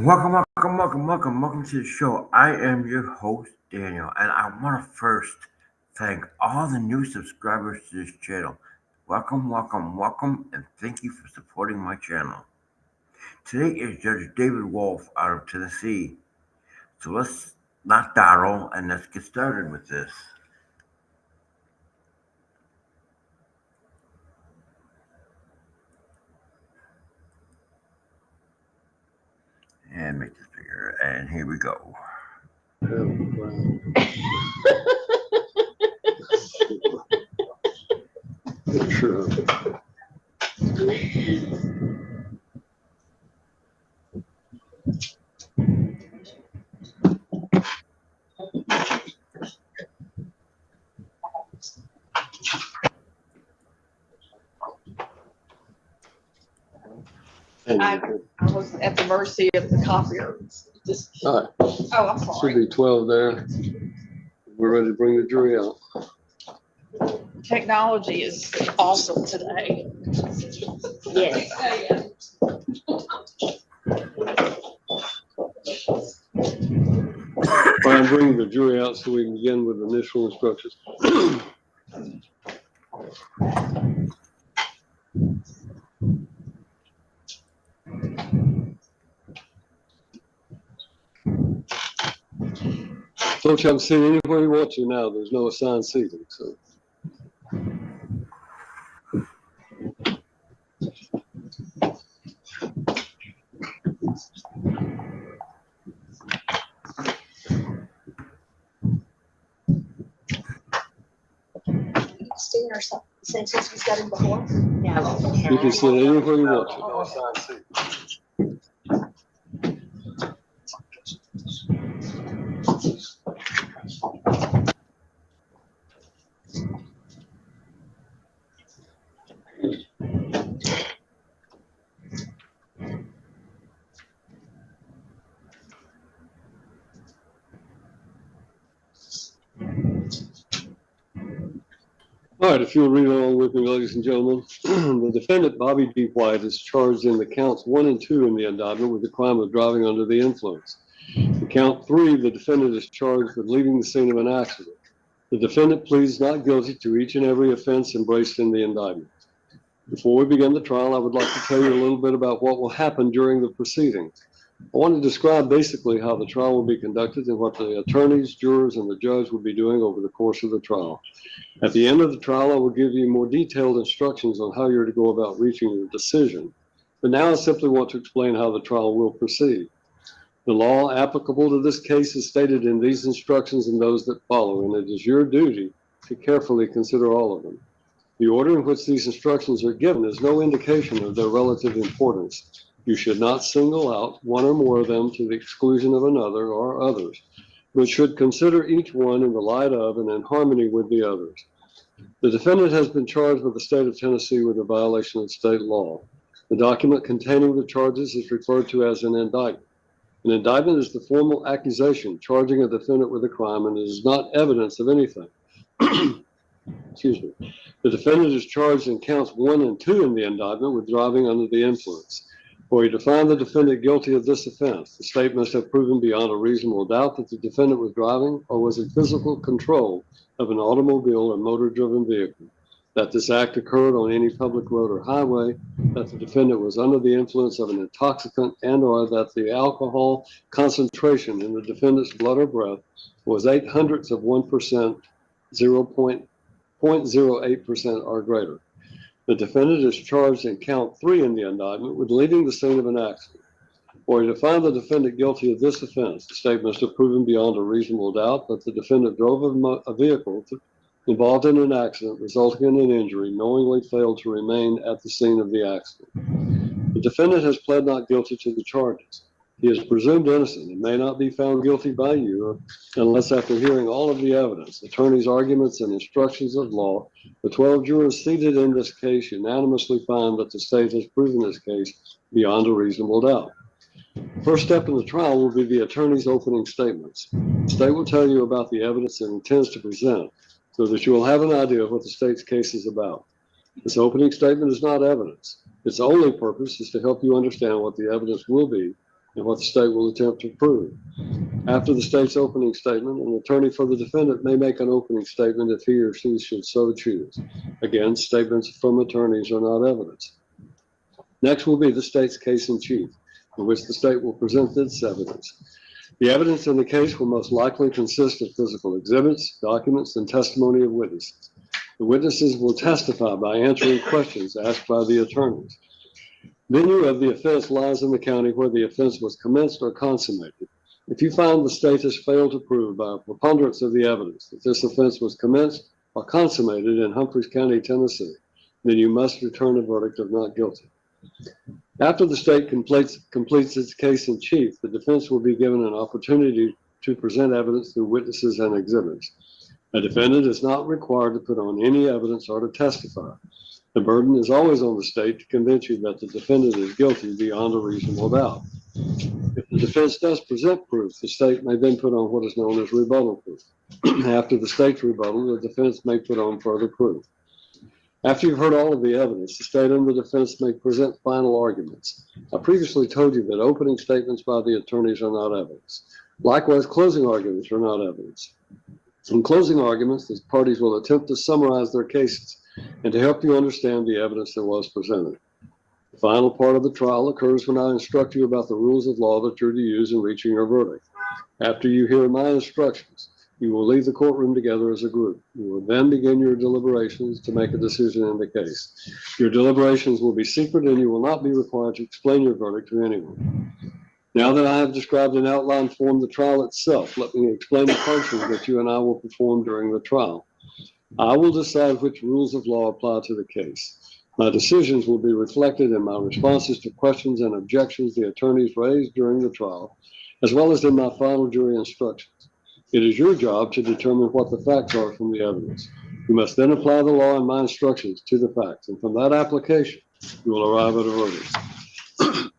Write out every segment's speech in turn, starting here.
Welcome to the show. I am your host, Daniel, and I want to first thank all the new subscribers to this channel. Welcome, and thank you for supporting my channel. Today is Judge David Wolfe out of Tennessee. So let's not dawdle and let's get started with this. And make this bigger, and here we go. Sure. I was at the mercy of the copier. All right. Oh, I'm sorry. Should be 12 there. We're ready to bring the jury out. Technology is awesome today. Yes. I'm bringing the jury out so we can begin with initial instructions. Folks, you can sit anywhere you want to now. There's no assigned seating, so. Stay or something, since he's got him before? No. You can sit anywhere you want to. No assigned seating. All right, if you'll read along with me, ladies and gentlemen, the defendant, Bobby D. White, is charged in the counts 1 and 2 in the indictment with the crime of driving under the influence. In count 3, the defendant is charged with leaving the scene of an accident. The defendant pleads not guilty to each and every offense embraced in the indictment. Before we begin the trial, I would like to tell you a little bit about what will happen during the proceedings. I want to describe basically how the trial will be conducted and what the attorneys, jurors, and the judge will be doing over the course of the trial. At the end of the trial, I will give you more detailed instructions on how you're to go about reaching your decision. But now I simply want to explain how the trial will proceed. The law applicable to this case is stated in these instructions and those that follow, and it is your duty to carefully consider all of them. The order in which these instructions are given is no indication of their relative importance. You should not single out one or more of them to the exclusion of another or others, but should consider each one in the light of and in harmony with the others. The defendant has been charged with the state of Tennessee with a violation of state law. The document containing the charges is referred to as an indictment. An indictment is the formal accusation charging a defendant with a crime, and it is not evidence of anything. Excuse me. The defendant is charged in counts 1 and 2 in the indictment with driving under the influence. For you to find the defendant guilty of this offense, the state must have proven beyond a reasonable doubt that the defendant was driving or was in physical control of an automobile or motor-driven vehicle, that this act occurred on any public road or highway, that the defendant was under the influence of an intoxicant, and or that the alcohol concentration in the defendant's blood or breath was 0.08%, 0.08% or greater. The defendant is charged in count 3 in the indictment with leaving the scene of an accident. For you to find the defendant guilty of this offense, the state must have proven beyond a reasonable doubt that the defendant drove a vehicle involved in an accident resulting in an injury, knowingly failed to remain at the scene of the accident. The defendant has pled not guilty to the charges. He is presumed innocent and may not be found guilty by you unless, after hearing all of the evidence, attorneys' arguments, and instructions of law, the 12 jurors seated in this case unanimously find that the state has proven this case beyond a reasonable doubt. The first step in the trial will be the attorney's opening statements. The state will tell you about the evidence it intends to present so that you will have an idea of what the state's case is about. This opening statement is not evidence. Its only purpose is to help you understand what the evidence will be and what the state will attempt to prove. After the state's opening statement, an attorney for the defendant may make an opening statement if he or she should so choose. Again, statements from attorneys are not evidence. Next will be the state's case in chief, in which the state will present its evidence. The evidence in the case will most likely consist of physical exhibits, documents, and testimony of witnesses. The witnesses will testify by answering questions asked by the attorneys. Venue of the offense lies in the county where the offense was commenced or consummated. If you find the state has failed to prove by a preponderance of the evidence that this offense was commenced or consummated in Humphreys County, Tennessee, then you must return a verdict of not guilty. After the state completes its case in chief, the defense will be given an opportunity to present evidence through witnesses and exhibits. A defendant is not required to put on any evidence or to testify. The burden is always on the state to convince you that the defendant is guilty beyond a reasonable doubt. If the defense does present proof, the state may then put on what is known as rebuttal proof. After the state's rebuttal, the defense may put on further proof. After you've heard all of the evidence, the state and the defense may present final arguments. I previously told you that opening statements by the attorneys are not evidence. Likewise, closing arguments are not evidence. In closing arguments, the parties will attempt to summarize their cases and to help you understand the evidence that was presented. The final part of the trial occurs when I instruct you about the rules of law that you're to use in reaching your verdict. After you hear my instructions, you will leave the courtroom together as a group. You will then begin your deliberations to make a decision in the case. Your deliberations will be secret and you will not be required to explain your verdict to anyone. Now that I have described in outline form the trial itself, let me explain the functions that you and I will perform during the trial. I will decide which rules of law apply to the case. My decisions will be reflected in my responses to questions and objections the attorneys raised during the trial, as well as in my final jury instructions. It is your job to determine what the facts are from the evidence. You must then apply the law and my instructions to the facts, and from that application, you will arrive at a verdict.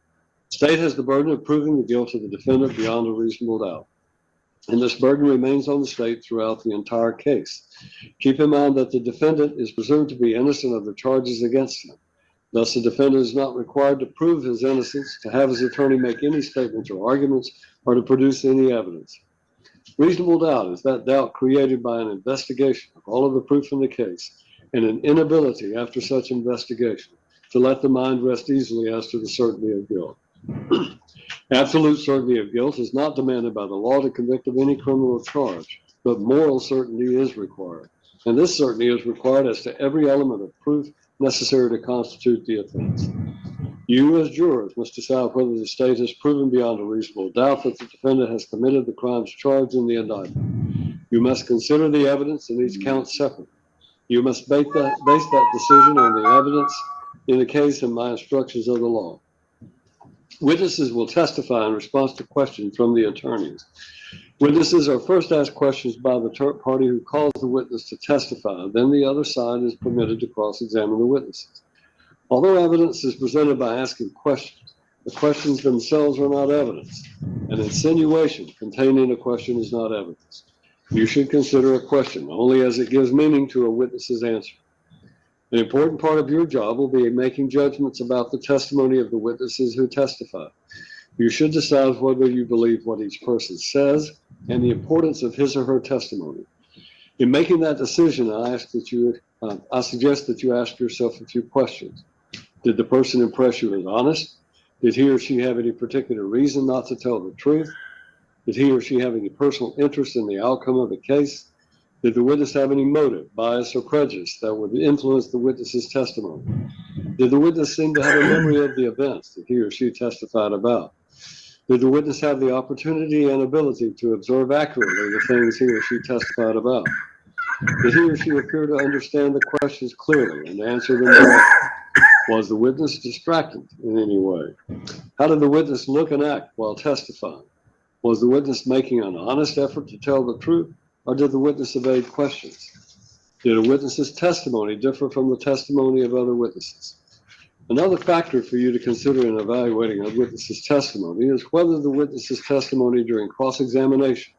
The state has the burden of proving the guilt of the defendant beyond a reasonable doubt, and this burden remains on the state throughout the entire case. Keep in mind that the defendant is presumed to be innocent of the charges against him. Thus, the defendant is not required to prove his innocence, to have his attorney make any statements or arguments, or to produce any evidence. Reasonable doubt is that doubt created by an investigation of all of the proof in the case and an inability after such investigation to let the mind rest easily as to the certainty of guilt. Absolute certainty of guilt is not demanded by the law to convict of any criminal charge, but moral certainty is required. And this certainty is required as to every element of proof necessary to constitute the offense. You, as jurors, must decide whether the state has proven beyond a reasonable doubt that the defendant has committed the crimes charged in the indictment. You must consider the evidence in each count separately. You must base that decision on the evidence in the case and my instructions of the law. Witnesses will testify in response to questions from the attorneys. Witnesses are first asked questions by the party who calls the witness to testify. Then the other side is permitted to cross-examine the witnesses. Although evidence is presented by asking questions, the questions themselves are not evidence. An insinuation contained in a question is not evidence. You should consider a question only as it gives meaning to a witness's answer. An important part of your job will be making judgments about the testimony of the witnesses who testify. You should decide whether you believe what each person says and the importance of his or her testimony. In making that decision, I suggest that you ask yourself a few questions. Did the person impress you as honest? Did he or she have any particular reason not to tell the truth? Did he or she have any personal interest in the outcome of the case? Did the witness have any motive, bias, or prejudice that would influence the witness's testimony? Did the witness seem to have a memory of the events that he or she testified about? Did the witness have the opportunity and ability to observe accurately the things he or she testified about? Did he or she appear to understand the questions clearly and answer them directly? Was the witness distracted in any way? How did the witness look and act while testifying? Was the witness making an honest effort to tell the truth, or did the witness evade questions? Did a witness's testimony differ from the testimony of other witnesses? Another factor for you to consider in evaluating a witness's testimony is whether the witness's testimony during cross-examination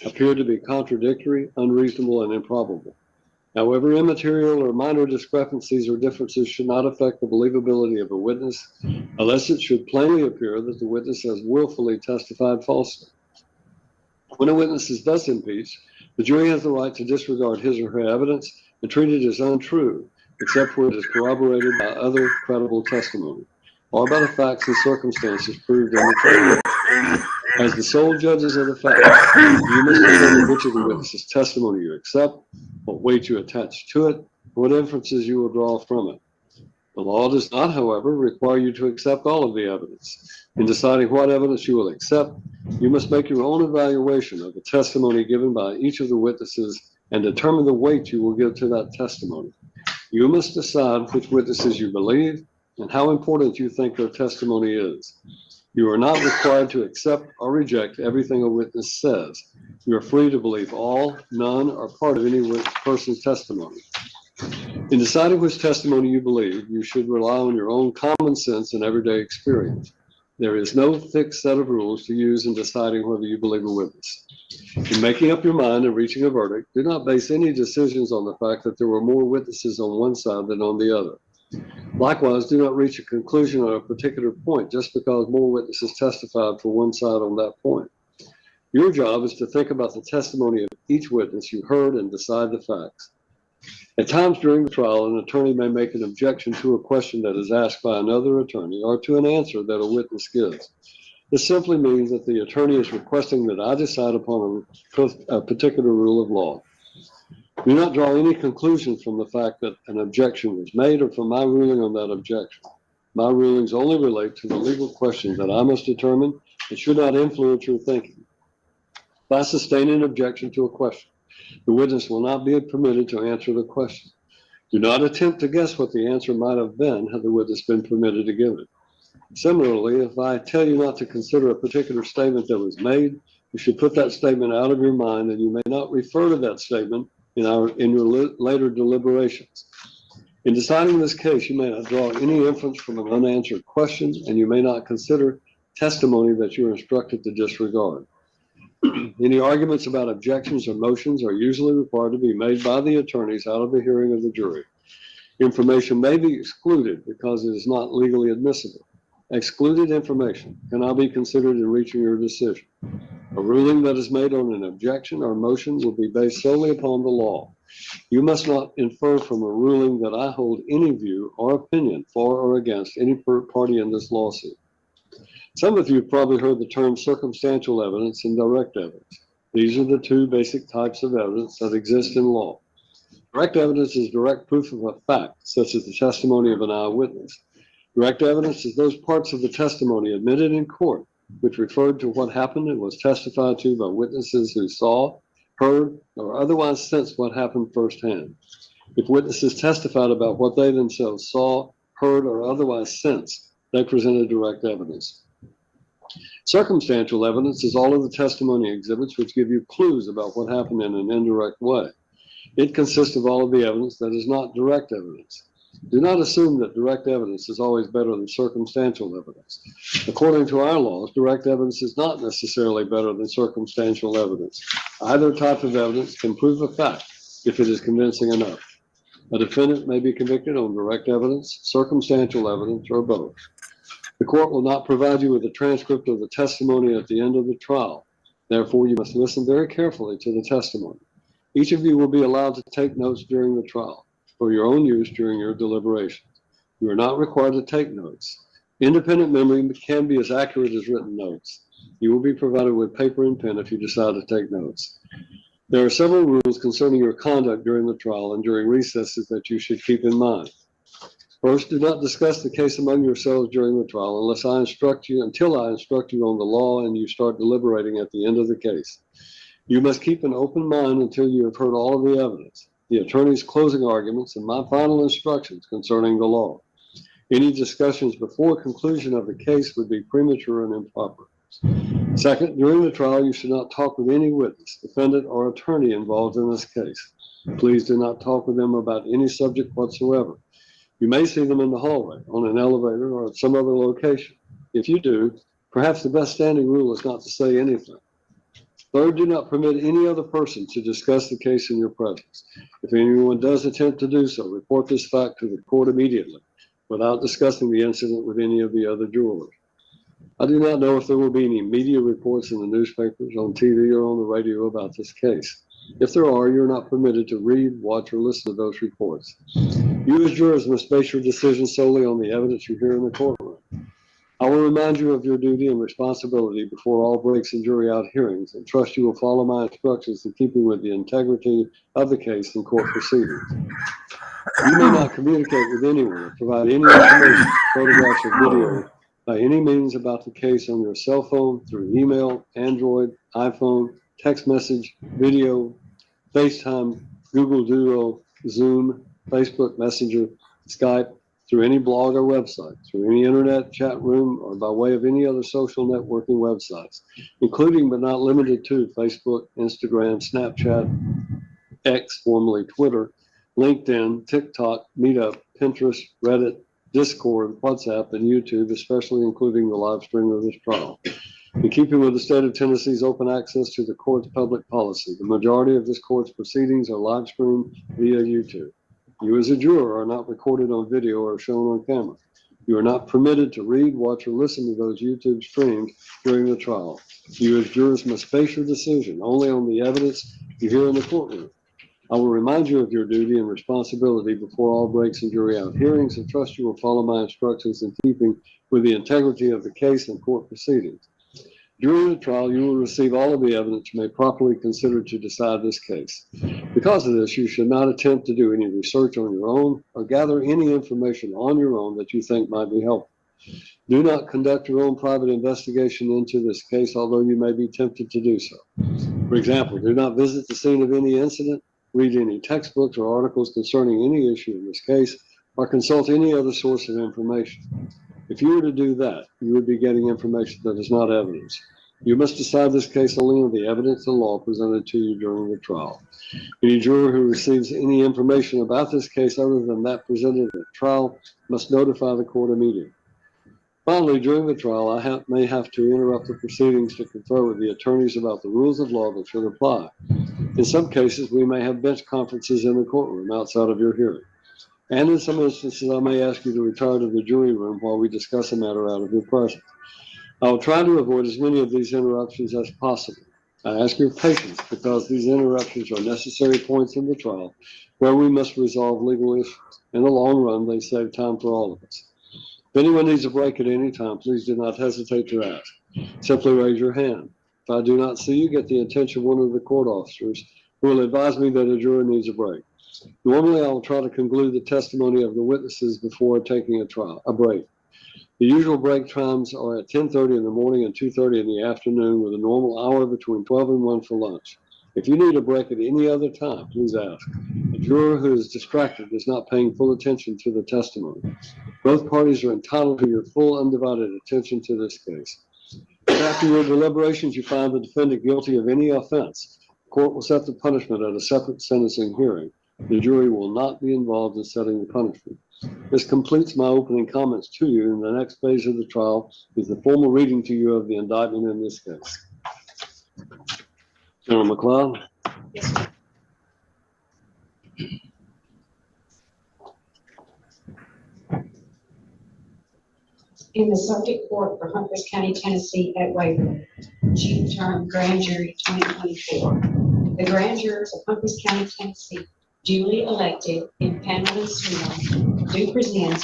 appeared to be contradictory, unreasonable, and improbable. However, immaterial or minor discrepancies or differences should not affect the believability of a witness unless it should plainly appear that the witness has willfully testified falsely. When a witness is thus impeached, the jury has the right to disregard his or her evidence and treat it as untrue, except where it is corroborated by other credible testimony, or by the facts and circumstances proved in the trial. As the sole judges of the facts, you must determine which of the witnesses' testimony you accept, what weight you attach to it, and what inferences you will draw from it. The law does not, however, require you to accept all of the evidence. In deciding what evidence you will accept, you must make your own evaluation of the testimony given by each of the witnesses and determine the weight you will give to that testimony. You must decide which witnesses you believe and how important you think their testimony is. You are not required to accept or reject everything a witness says. You are free to believe all, none, or part of any person's testimony. In deciding which testimony you believe, you should rely on your own common sense and everyday experience. There is no fixed set of rules to use in deciding whether you believe a witness. In making up your mind and reaching a verdict, do not base any decisions on the fact that there were more witnesses on one side than on the other. Likewise, do not reach a conclusion on a particular point just because more witnesses testified for one side on that point. Your job is to think about the testimony of each witness you heard and decide the facts. At times during the trial, an attorney may make an objection to a question that is asked by another attorney or to an answer that a witness gives. This simply means that the attorney is requesting that I decide upon a particular rule of law. Do not draw any conclusion from the fact that an objection was made or from my ruling on that objection. My rulings only relate to the legal question that I must determine and should not influence your thinking. If I sustain an objection to a question, the witness will not be permitted to answer the question. Do not attempt to guess what the answer might have been had the witness been permitted to give it. Similarly, if I tell you not to consider a particular statement that was made, you should put that statement out of your mind and you may not refer to that statement in your later deliberations. In deciding this case, you may not draw any inference from an unanswered question and you may not consider testimony that you are instructed to disregard. Any arguments about objections or motions are usually required to be made by the attorneys out of the hearing of the jury. Information may be excluded because it is not legally admissible. Excluded information cannot be considered in reaching your decision. A ruling that is made on an objection or motion will be based solely upon the law. You must not infer from a ruling that I hold any view or opinion for or against any party in this lawsuit. Some of you have probably heard the term circumstantial evidence and direct evidence. These are the two basic types of evidence that exist in law. Direct evidence is direct proof of a fact, such as the testimony of an eyewitness. Direct evidence is those parts of the testimony admitted in court which referred to what happened and was testified to by witnesses who saw, heard, or otherwise sensed what happened firsthand. If witnesses testified about what they themselves saw, heard, or otherwise sensed, they presented direct evidence. Circumstantial evidence is all of the testimony exhibits which give you clues about what happened in an indirect way. It consists of all of the evidence that is not direct evidence. Do not assume that direct evidence is always better than circumstantial evidence. According to our laws, direct evidence is not necessarily better than circumstantial evidence. Either type of evidence can prove a fact if it is convincing enough. A defendant may be convicted on direct evidence, circumstantial evidence, or both. The court will not provide you with a transcript of the testimony at the end of the trial. Therefore, you must listen very carefully to the testimony. Each of you will be allowed to take notes during the trial for your own use during your deliberations. You are not required to take notes. Independent memory can be as accurate as written notes. You will be provided with paper and pen if you decide to take notes. There are several rules concerning your conduct during the trial and during recesses that you should keep in mind. First, do not discuss the case among yourselves during the trial until I instruct you on the law and you start deliberating at the end of the case. You must keep an open mind until you have heard all of the evidence, the attorney's closing arguments, and my final instructions concerning the law. Any discussions before conclusion of the case would be premature and improper. Second, during the trial, you should not talk with any witness, defendant, or attorney involved in this case. Please do not talk with them about any subject whatsoever. You may see them in the hallway, on an elevator, or at some other location. If you do, perhaps the best standing rule is not to say anything. Third, do not permit any other person to discuss the case in your presence. If anyone does attempt to do so, report this fact to the court immediately without discussing the incident with any of the other jurors. I do not know if there will be any media reports in the newspapers, on TV, or on the radio about this case. If there are, you're not permitted to read, watch, or listen to those reports. You as jurors must base your decision solely on the evidence you hear in the courtroom. I will remind you of your duty and responsibility before all breaks in jury out hearings and trust you will follow my instructions in keeping with the integrity of the case and court proceedings. You may not communicate with anyone or provide any information, photographs, or video by any means about the case on your cell phone, through email, Android, iPhone, text message, video, FaceTime, Google Duo, Zoom, Facebook Messenger, Skype, through any blog or website, through any internet chat room, or by way of any other social networking websites, including but not limited to Facebook, Instagram, Snapchat, X, formerly Twitter, LinkedIn, TikTok, Meetup, Pinterest, Reddit, Discord, WhatsApp, and YouTube, especially including the live stream of this trial. In keeping with the state of Tennessee's open access to the court's public policy, the majority of this court's proceedings are live streamed via YouTube. You as a juror are not recorded on video or shown on camera. You are not permitted to read, watch, or listen to those YouTube streams during the trial. You as jurors must base your decision only on the evidence you hear in the courtroom. I will remind you of your duty and responsibility before all breaks in jury out hearings and trust you will follow my instructions in keeping with the integrity of the case and court proceedings. During the trial, you will receive all of the evidence you may properly consider to decide this case. Because of this, you should not attempt to do any research on your own or gather any information on your own that you think might be helpful. Do not conduct your own private investigation into this case, although you may be tempted to do so. For example, do not visit the scene of any incident, read any textbooks or articles concerning any issue in this case, or consult any other source of information. If you were to do that, you would be getting information that is not evidence. You must decide this case only on the evidence and law presented to you during the trial. Any juror who receives any information about this case other than that presented at the trial must notify the court immediately. Finally, during the trial, I may have to interrupt the proceedings to confer with the attorneys about the rules of law that should apply. In some cases, we may have bench conferences in the courtroom outside of your hearing. And in some instances, I may ask you to retire to the jury room while we discuss a matter out of your presence. I will try to avoid as many of these interruptions as possible. I ask your patience because these interruptions are necessary points in the trial where we must resolve legal issues. In the long run, they save time for all of us. If anyone needs a break at any time, please do not hesitate to ask. Simply raise your hand. If I do not see you, get the attention of one of the court officers who will advise me that a juror needs a break. Normally, I will try to conclude the testimony of the witnesses before taking a break. The usual break times are at 10:30 in the morning and 2:30 in the afternoon, with a normal hour between 12 and 1 for lunch. If you need a break at any other time, please ask. A juror who is distracted is not paying full attention to the testimony. Both parties are entitled to your full undivided attention to this case. If after your deliberations you find the defendant guilty of any offense, the court will set the punishment at a separate sentencing hearing. The jury will not be involved in setting the punishment. This completes my opening comments to you, and the next phase of the trial is the formal reading to you of the indictment in this case. General McLeod. In the Circuit Court for Humphreys County, Tennessee at Waverly, June term Grand Jury 2024. The grand jurors of Humphreys County, Tennessee, duly elected in panel and sworn, do present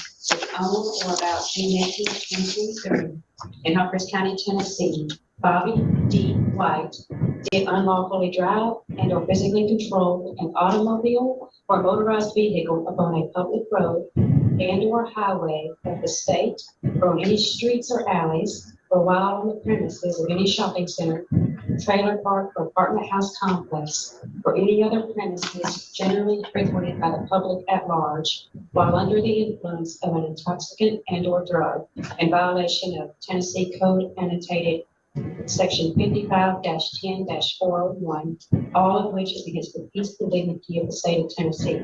on or about June 18, 2023 in Humphreys County, Tennessee, Bobby D. White did unlawfully drive and or physically control an automobile or motorized vehicle upon a public road and or highway of the state or on any streets or alleys or while on the premises of any shopping center, trailer park, or apartment house complex, or any other premises generally frequented by the public at large, while under the influence of an intoxicant and or drug, in violation of Tennessee Code annotated Section 55-10-401, all of which is against the peace and dignity of the state of Tennessee.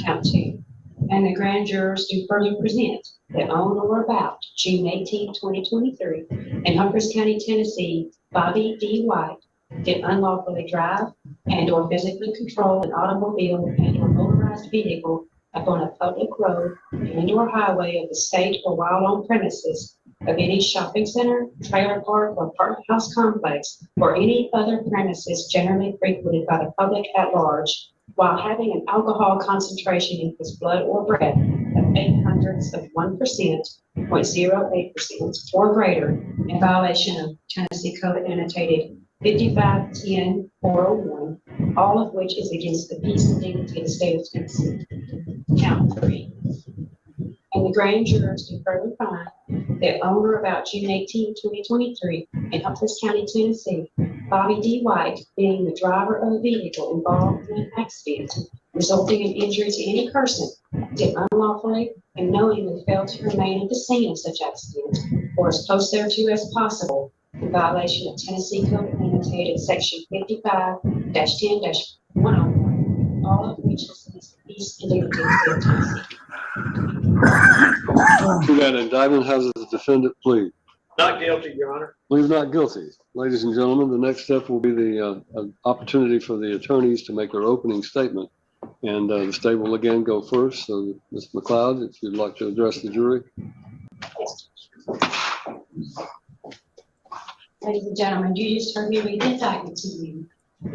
Count 2. And the grand jurors do further present that on or about June 18, 2023, in Humphreys County, Tennessee, Bobby D. White did unlawfully drive and or physically control an automobile and or motorized vehicle upon a public road and or highway of the state or while on premises of any shopping center, trailer park, or apartment house complex, or any other premises generally frequented by the public at large, while having an alcohol concentration in his blood or breath of 0.08% of 0.08% or greater, in violation of Tennessee Code annotated 5510-401, all of which is against the peace and dignity of the state of Tennessee. Count 3. And the grand jurors do further find that on or about June 18, 2023, in Humphreys County, Tennessee, Bobby D. White, being the driver of a vehicle involved in an accident resulting in injury to any person, did unlawfully and knowingly fail to remain at the scene of such accident or as close thereto as possible in violation of Tennessee Code annotated section 55-10-101, all of which is against the peace and dignity of the state of Tennessee. To that indictment, how does the defendant plead? Not guilty, Your Honor. Pleads not guilty. Ladies and gentlemen, the next step will be the opportunity for the attorneys to make their opening statement. And the state will again go first. So, Ms. McLeod, if you'd like to address the jury. Ladies and gentlemen, you just heard me read the indictment to you.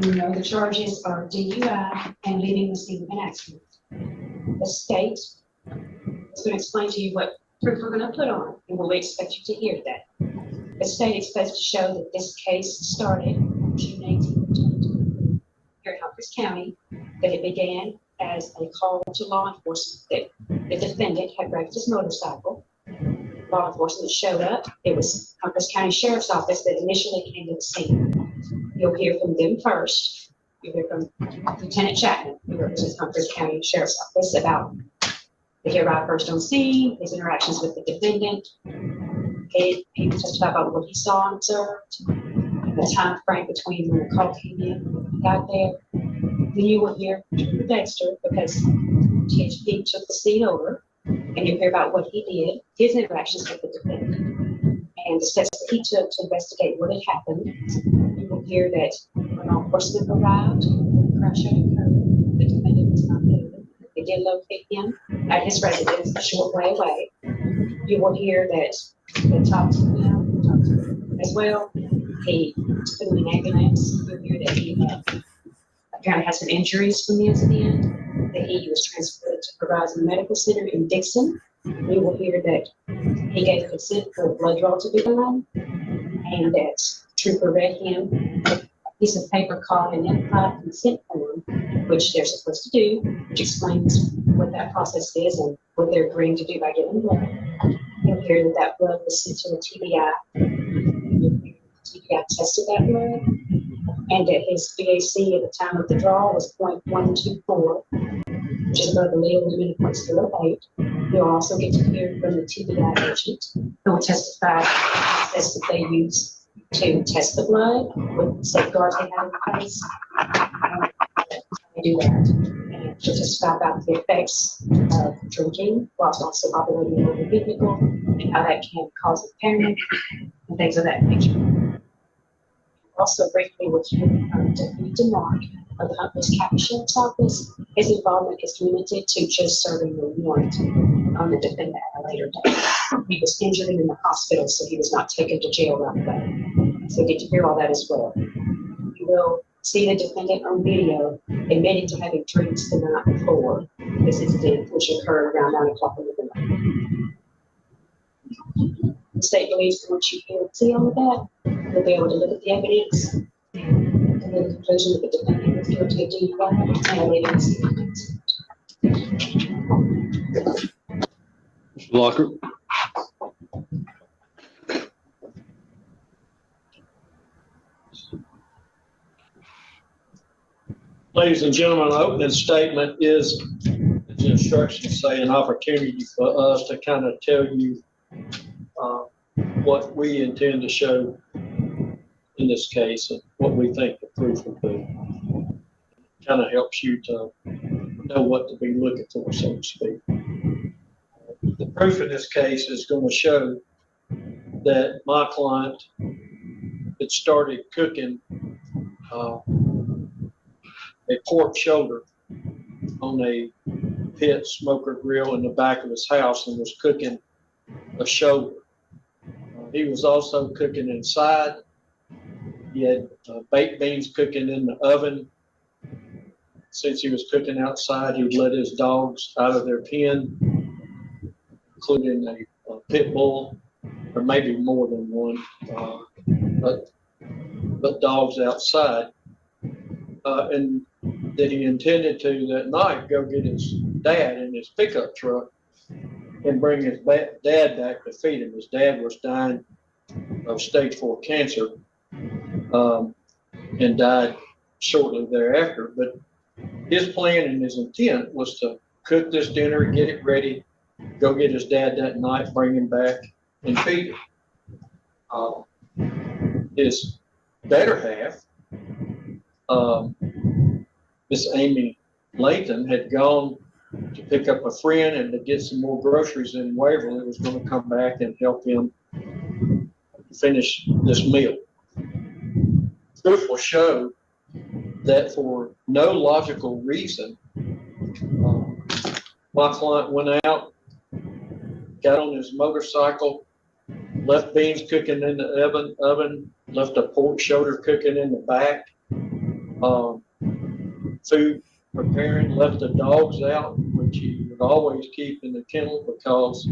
You know the charges are DUI and leaving the scene of an accident. The state is going to explain to you what proof we're going to put on, and we'll expect you to hear that. The state expects to show that this case started on June 18, 2020, here in Humphreys County, that it began as a call to law enforcement that the defendant had wrecked his motorcycle. Law enforcement showed up. It was Humphreys County Sheriff's Office that initially came to the scene. You'll hear from them first. You'll hear from Lieutenant Chapman, who represents Humphreys County Sheriff's Office, about he arrived first on scene, his interactions with the defendant. He testified about what he saw and observed, the time frame between when the call came in and when he got there. Then you will hear from Dexter because he took the seat over, and you'll hear about what he did, his interactions with the defendant, and the steps that he took to investigate what had happened. You will hear that when law enforcement arrived, the crash had occurred, the defendant was not there. They did locate him at his residence a short way away. You will hear that they talked to him as well. He was put in an ambulance. You'll hear that he apparently had some injuries from the incident, that he was transferred to Horizon Medical Center in Dixon. You will hear that he gave consent for a blood draw to be done, and that Trooper read him a piece of paper called an implied consent form, which they're supposed to do, which explains what that process is and what they're agreeing to do by giving blood. You'll hear that that blood was sent to the TBI. TBI tested that blood, and that his BAC at the time of the draw was 0.124, which is above the legal limit of 0.08. You'll also get to hear from the TBI agent, who will testify to the process that they use to test the blood, with safeguards they have in place. They do that. And she'll testify about the effects of drinking whilst also operating a motor vehicle and how that can cause impairment and things of that nature. Also, briefly, with Deputy DeMark of the Humphreys County Sheriff's Office, his involvement is limited to just serving the warrant on the defendant at a later date. He was injured and in the hospital, so he was not taken to jail right away. So you get to hear all that as well. You will see the defendant on video admitting to having drinks the night before this incident, which occurred around 9 o'clock in the night. The state believes that once you hear and see all of that, you'll be able to look at the evidence and come to the conclusion that the defendant is guilty of DUI and leaving the scene of the accident. Mr. Locker. Ladies and gentlemen, the opening statement is, as the instructions say, an opportunity for us to kind of tell you what we intend to show in this case and what we think the proof will be. Kind of helps you to know what to be looking for, so to speak. The proof in this case is going to show that my client had started cooking a pork shoulder on a pit smoker grill in the back of his house and was cooking a shoulder. He was also cooking inside. He had baked beans cooking in the oven. Since he was cooking outside, he'd let his dogs out of their pen, including a pit bull, or maybe more than one, but dogs outside. And that he intended to that night go get his dad in his pickup truck and bring his dad back to feed him. His dad was dying of stage 4 cancer and died shortly thereafter. But his plan and his intent was to cook this dinner, get it ready, go get his dad that night, bring him back, and feed him. His better half, Miss Amy Layton, had gone to pick up a friend and to get some more groceries in Waverly. It was going to come back and help him finish this meal. Proof will show that for no logical reason, my client went out, got on his motorcycle, left beans cooking in the oven, left a pork shoulder cooking in the back, food preparing, left the dogs out, which he would always keep in the kennel because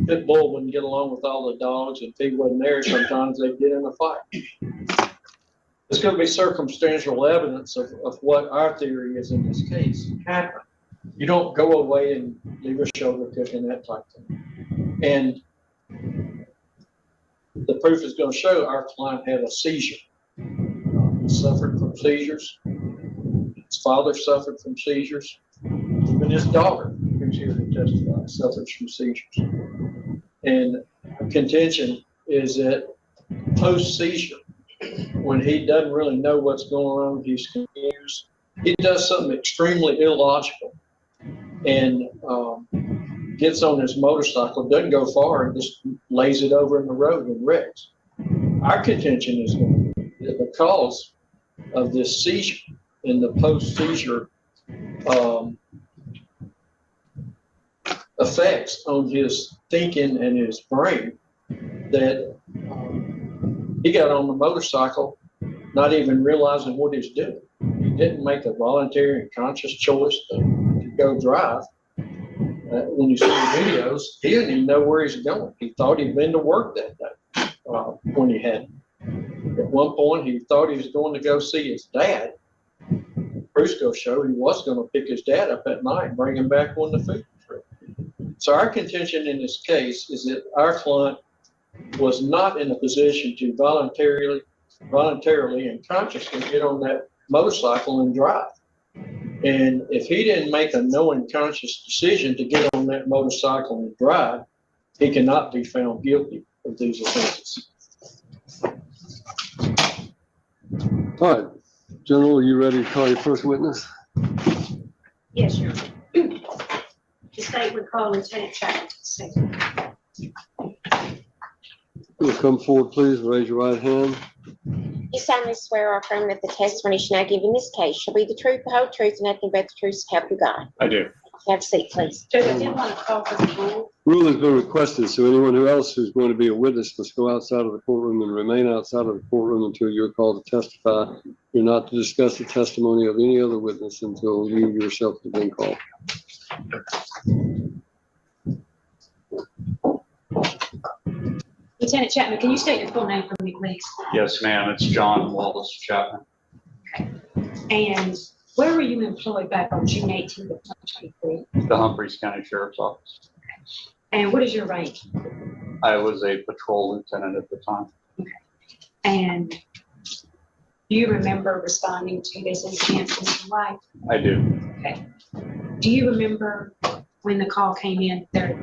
pit bull wouldn't get along with all the dogs, and if he wasn't there, sometimes they'd get in a fight. There's going to be circumstantial evidence of what our theory is in this case happened. You don't go away and leave a shoulder cooking, that type of thing. And the proof is going to show our client had a seizure. He suffered from seizures. His father suffered from seizures. Even his daughter, who's here to testify, suffers from seizures. And contention is that post-seizure, when he doesn't really know what's going on, he's confused, he does something extremely illogical and gets on his motorcycle, doesn't go far, and just lays it over in the road and wrecks. Our contention is that because of this seizure and the post-seizure effects on his thinking and his brain, that he got on the motorcycle not even realizing what he's doing. He didn't make a voluntary and conscious choice to go drive. When you see the videos, he didn't even know where he's going. He thought he'd been to work that day when he hadn't. At one point, he thought he was going to go see his dad. Brusco showed he was going to pick his dad up at night and bring him back on the food trip. So our contention in this case is that our client was not in a position to voluntarily and consciously get on that motorcycle and drive. And if he didn't make a knowing, conscious decision to get on that motorcycle and drive, he cannot be found guilty of these offenses. All right, General, are you ready to call your first witness? Yes, Your Honor. The state would call Lieutenant Chapman to the stand. You'll come forward, please. Raise your right hand. You solemnly swear or affirm that the testimony you shall now give in this case shall be the truth, the whole truth, and nothing but the truth, so help you God. I do. Have a seat, please. Judge, I did want to call for the rule. Rule has been requested, so anyone else who's going to be a witness must go outside of the courtroom and remain outside of the courtroom until you're called to testify. You're not to discuss the testimony of any other witness until you yourself have been called. Lieutenant Chapman, can you state your full name for me, please? Yes, ma'am. It's John Wallace Chapman. And where were you employed back on June 18th of 2023? The Humphreys County Sheriff's Office. And what is your rank? I was a patrol lieutenant at the time. And do you remember responding to this incident, Mr. White? I do. Okay. Do you remember when the call came in there?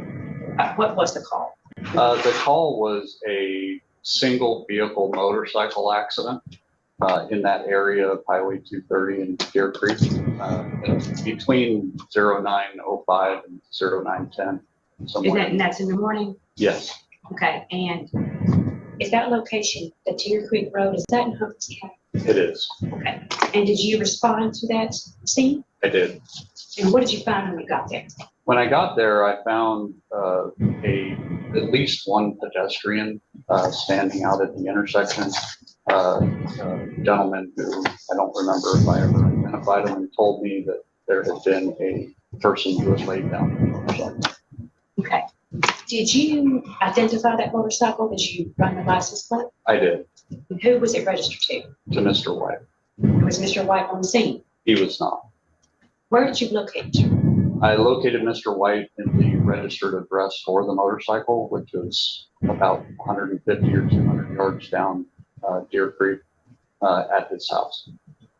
What was the call? The call was a single vehicle motorcycle accident in that area of Highway 230 and Deer Creek between 0905 and 0910. And that's in the morning? Yes. Okay. And is that location, the Deer Creek Road, is that in Humphreys County? It is. Okay. And did you respond to that scene? I did. And what did you find when you got there? When I got there, I found at least one pedestrian standing out at the intersection. A gentleman who I don't remember if I ever identified him, and told me that there had been a person who was laid down on the motorcycle. Okay. Did you identify that motorcycle? Did you run the license plate? I did. And who was it registered To Mr. White. to? Was Mr. White on the scene? He was not. Where did you locate? I located Mr. White in the registered address for the motorcycle, which is about 150 or 200 yards down Deer Creek at his house.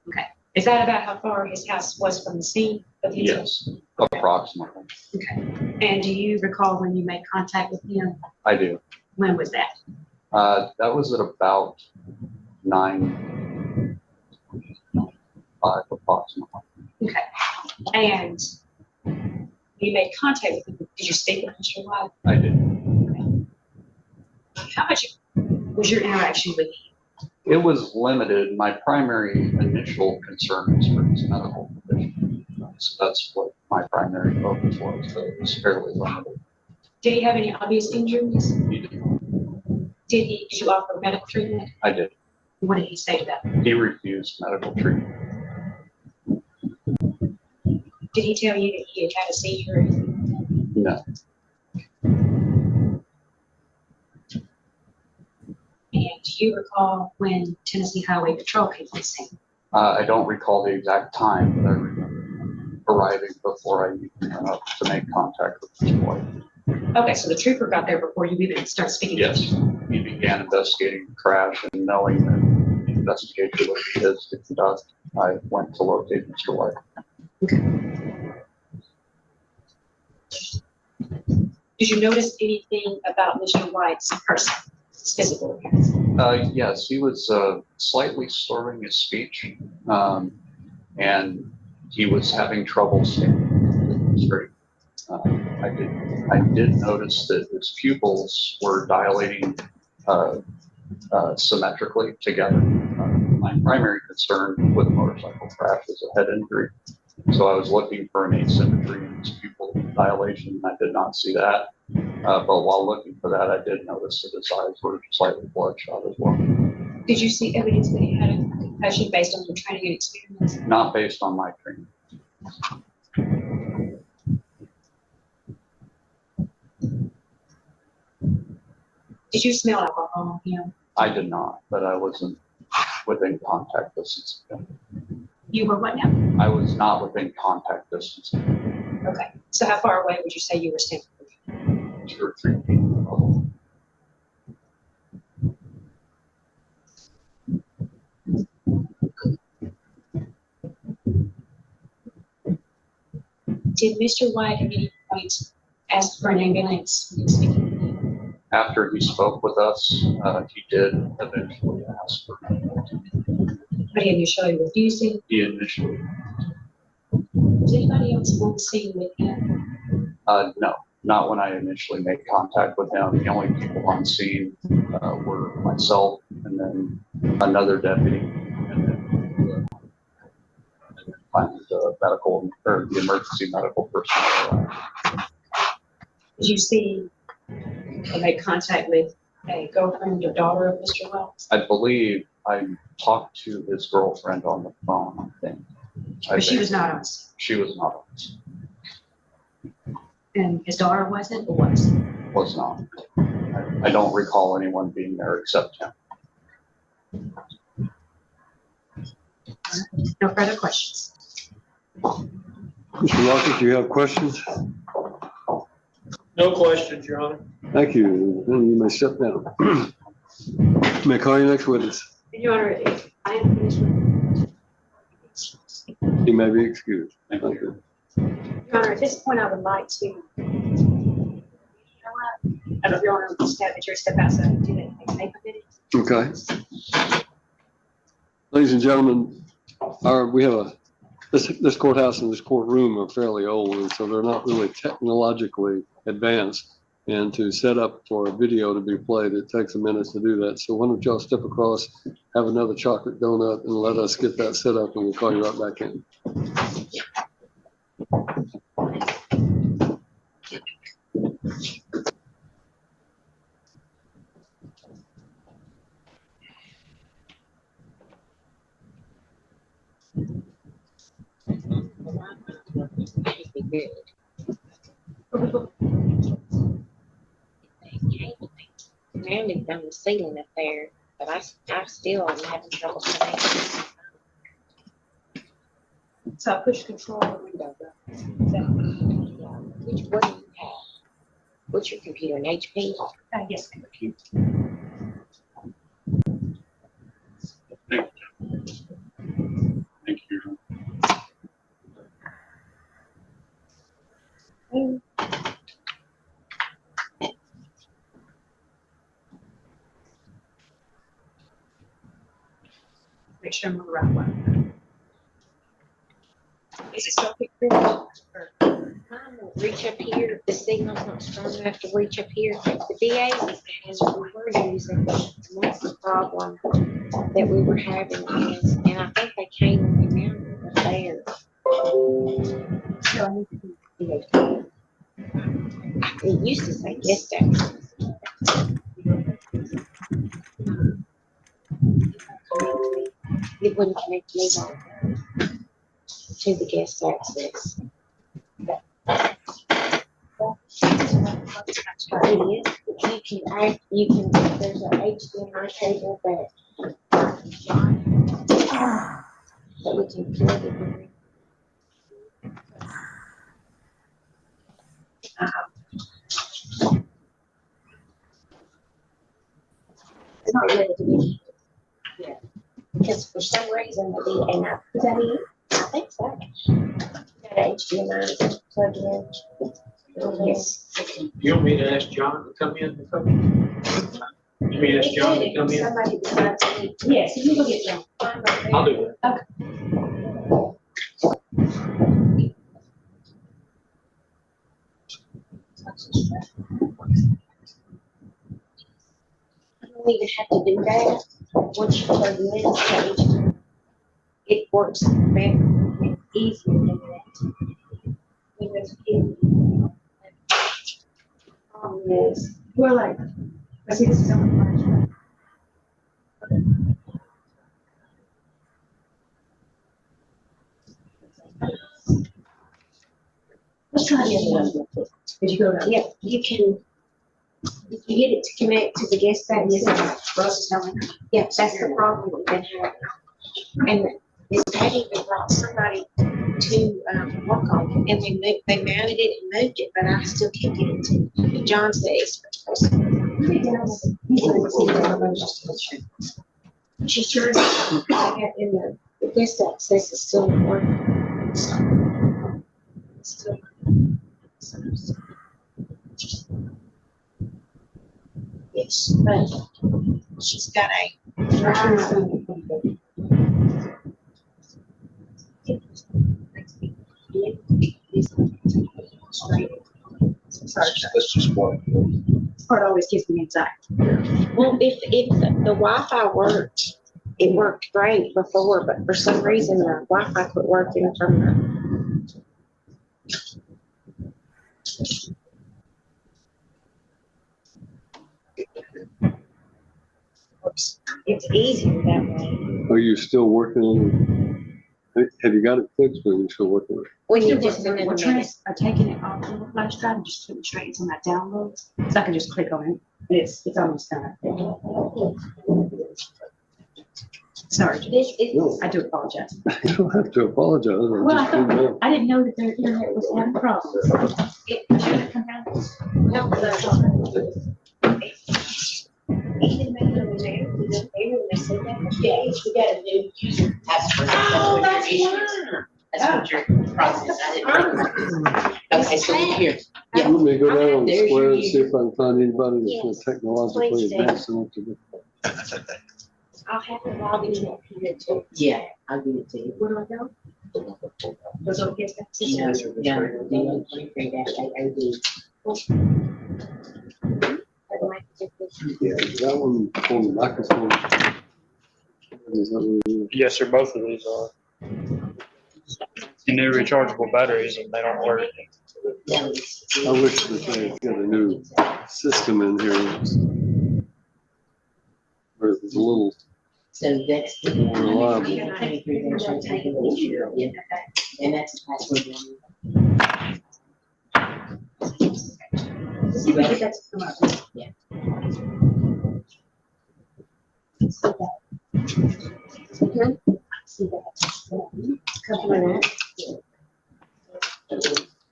Okay. Is that about how far his house was from the scene of the incident? Yes, approximately. Okay. And do you recall when you made contact with him? I do. When was that? That was at about 9:05 approximately. Okay. And you made contact with him. Did you speak with Mr. White? I did. How much was your interaction with him? It was limited. My primary initial concern was for his medical condition. So that's what my primary focus was, but it was fairly limited. Did he have any obvious injuries? He did. Did you offer medical treatment? I did. What did he say to that? He refused medical treatment. Did he tell you that he had had a seizure? No. And do you recall when Tennessee Highway Patrol came to the scene? I don't recall the exact time, but I remember arriving before I even went up to make contact with Mr. White. Okay, so the trooper got there before you even started speaking. Yes, he began investigating the crash, and knowing that the investigation was his to conduct, I went to locate Mr. White. Okay. Did you notice anything about Mr. White's person, his physical appearance? Yes, he was slightly slurring his speech, and he was having trouble staying straight. I did notice that his pupils were dilating symmetrically together. My primary concern with a motorcycle crash is a head injury. So I was looking for an asymmetry in his pupil dilation, and I did not see that. But while looking for that, I did notice that his eyes were slightly bloodshot as well. Did you see evidence that he had a concussion based on your training and experience? Not based on my training. Did you smell alcohol on him? I did not, but I wasn't within contact distance of him. You were what now? I was not within contact distance of him. Okay. So how far away would you say you were standing? 2 or 3 feet. Did Mr. White at any point ask for an ambulance when he was speaking with you? After he spoke with us, he did eventually ask for an ambulance. But he initially refused it. He initially, Was anybody else on the scene with him? no, not when I initially made contact with him. The only people on scene were myself and then another deputy, and then finally the medical or the emergency medical personnel. Did you see or make contact with a girlfriend or daughter of Mr. Wells? I believe I talked to his girlfriend on the phone, I think. But she was not on scene. She was not on scene. And his daughter wasn't or was? Was not. I don't recall anyone being there except him. No further questions. Mr. Lockett, do you have questions? No questions, Your Honor. Thank you. Then you may sit down. May I call your next witness? Your Honor, if I am finished with. He may be excused. Thank you. Your Honor, at this point, I would like to. I don't know if Your Honor will step outside and do that. Take a minute. Okay. Ladies and gentlemen, we have this courthouse and this courtroom are fairly old, and so they're not really technologically advanced. and to set up for a video to be played. It takes a minute to do that. So why don't y'all step across, have another chocolate donut, and let us get that set up, and we'll call you right back in. Mounted on the ceiling up there, but I still am having trouble connecting. So I push control on the window. Which one do you have? What's your computer, an HP? Yes, ma'am. Thank you. Make sure I'm on the right one. Is it still picked through? Mine won't reach up here. The signal's not strong enough to reach up here. The DAs is we were using, and that's the problem that we were having is, and I think they came when we mounted up there. So I need to be DA. It used to say guest access. It wouldn't connect me to the guest access. It is. You can, there's an HDMI cable that we can plug it in. It's not ready to be. Yeah. Because for some reason, is that it? I think so. Got an HDMI plug in. Yes. You want me to ask John to come in? You want me to ask John to come in? Somebody decides to need to. Yes, you can go get John. I'll do it. I don't even have to do that. Once you plug in the HDMI, it works better, easier than that. Because the problem is, We're like, I see this is on the flash. Let's try the other one. Did you go down? yeah, you can get it to connect to the guest access. Russ is telling me. Yeah, that's the problem we've been having. And Patty even brought somebody to work on it, and they mounted it and moved it, but I still can't get it to. John said it's supposed to. She sure is. I got in the guest access is still working. Still. Yes, but she's got Sorry, Let's just work. this part always gives me anxiety. well, if the Wi-Fi worked, it worked great before, but for some reason the Wi-Fi quit working from the. It's easier that way. Are you still working on it? Have you got it fixed, or are you still working on it? When you just We're another trying minute. to taking it off of the flash drive and just putting it straight into my downloads. So I can just click on it. It's almost done. Sorry, This is. I do apologize. You don't have to apologize. Well, Just do that. I didn't know that their internet was having problems. Should it come down? No, even though they're there, they said that. Yeah, we got a new user password. Oh, That's that's what your issue is. fine. That's what your process. I didn't know. Okay, so here. Yeah. Let me go down on the There's square your and see if I can find anybody Yes. that's technologically Please do. advanced enough to do. I'll have to log into it here too. Yeah, I'll give it to you. Where do I go? Those little kids. Yeah, yeah, they don't play that, AAD. Yeah, that one on the microphone. Is that what it is? Yes, sir, both of these are. And they're rechargeable batteries and they don't work. I wish that they had a new system in here where it was a little So that's the more reliable. 23 days from taking the picture. Yeah. And that's the password. You ready? That's come up. Yeah. See that? Couple of that.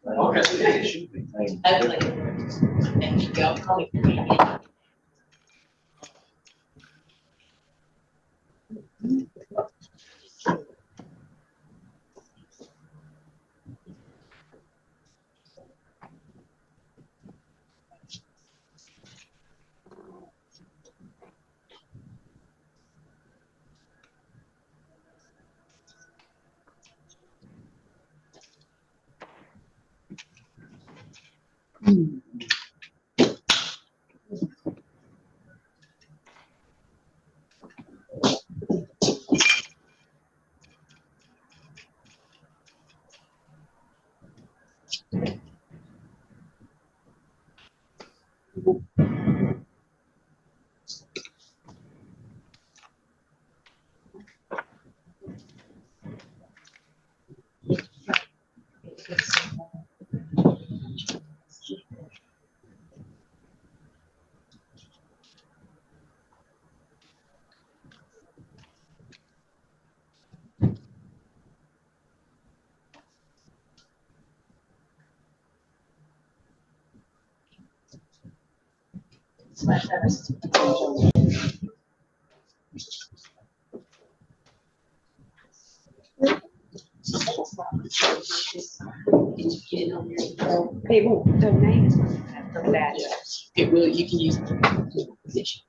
Okay. Thank you. I'll call you. It won't donate for that. It will, you can use it for position.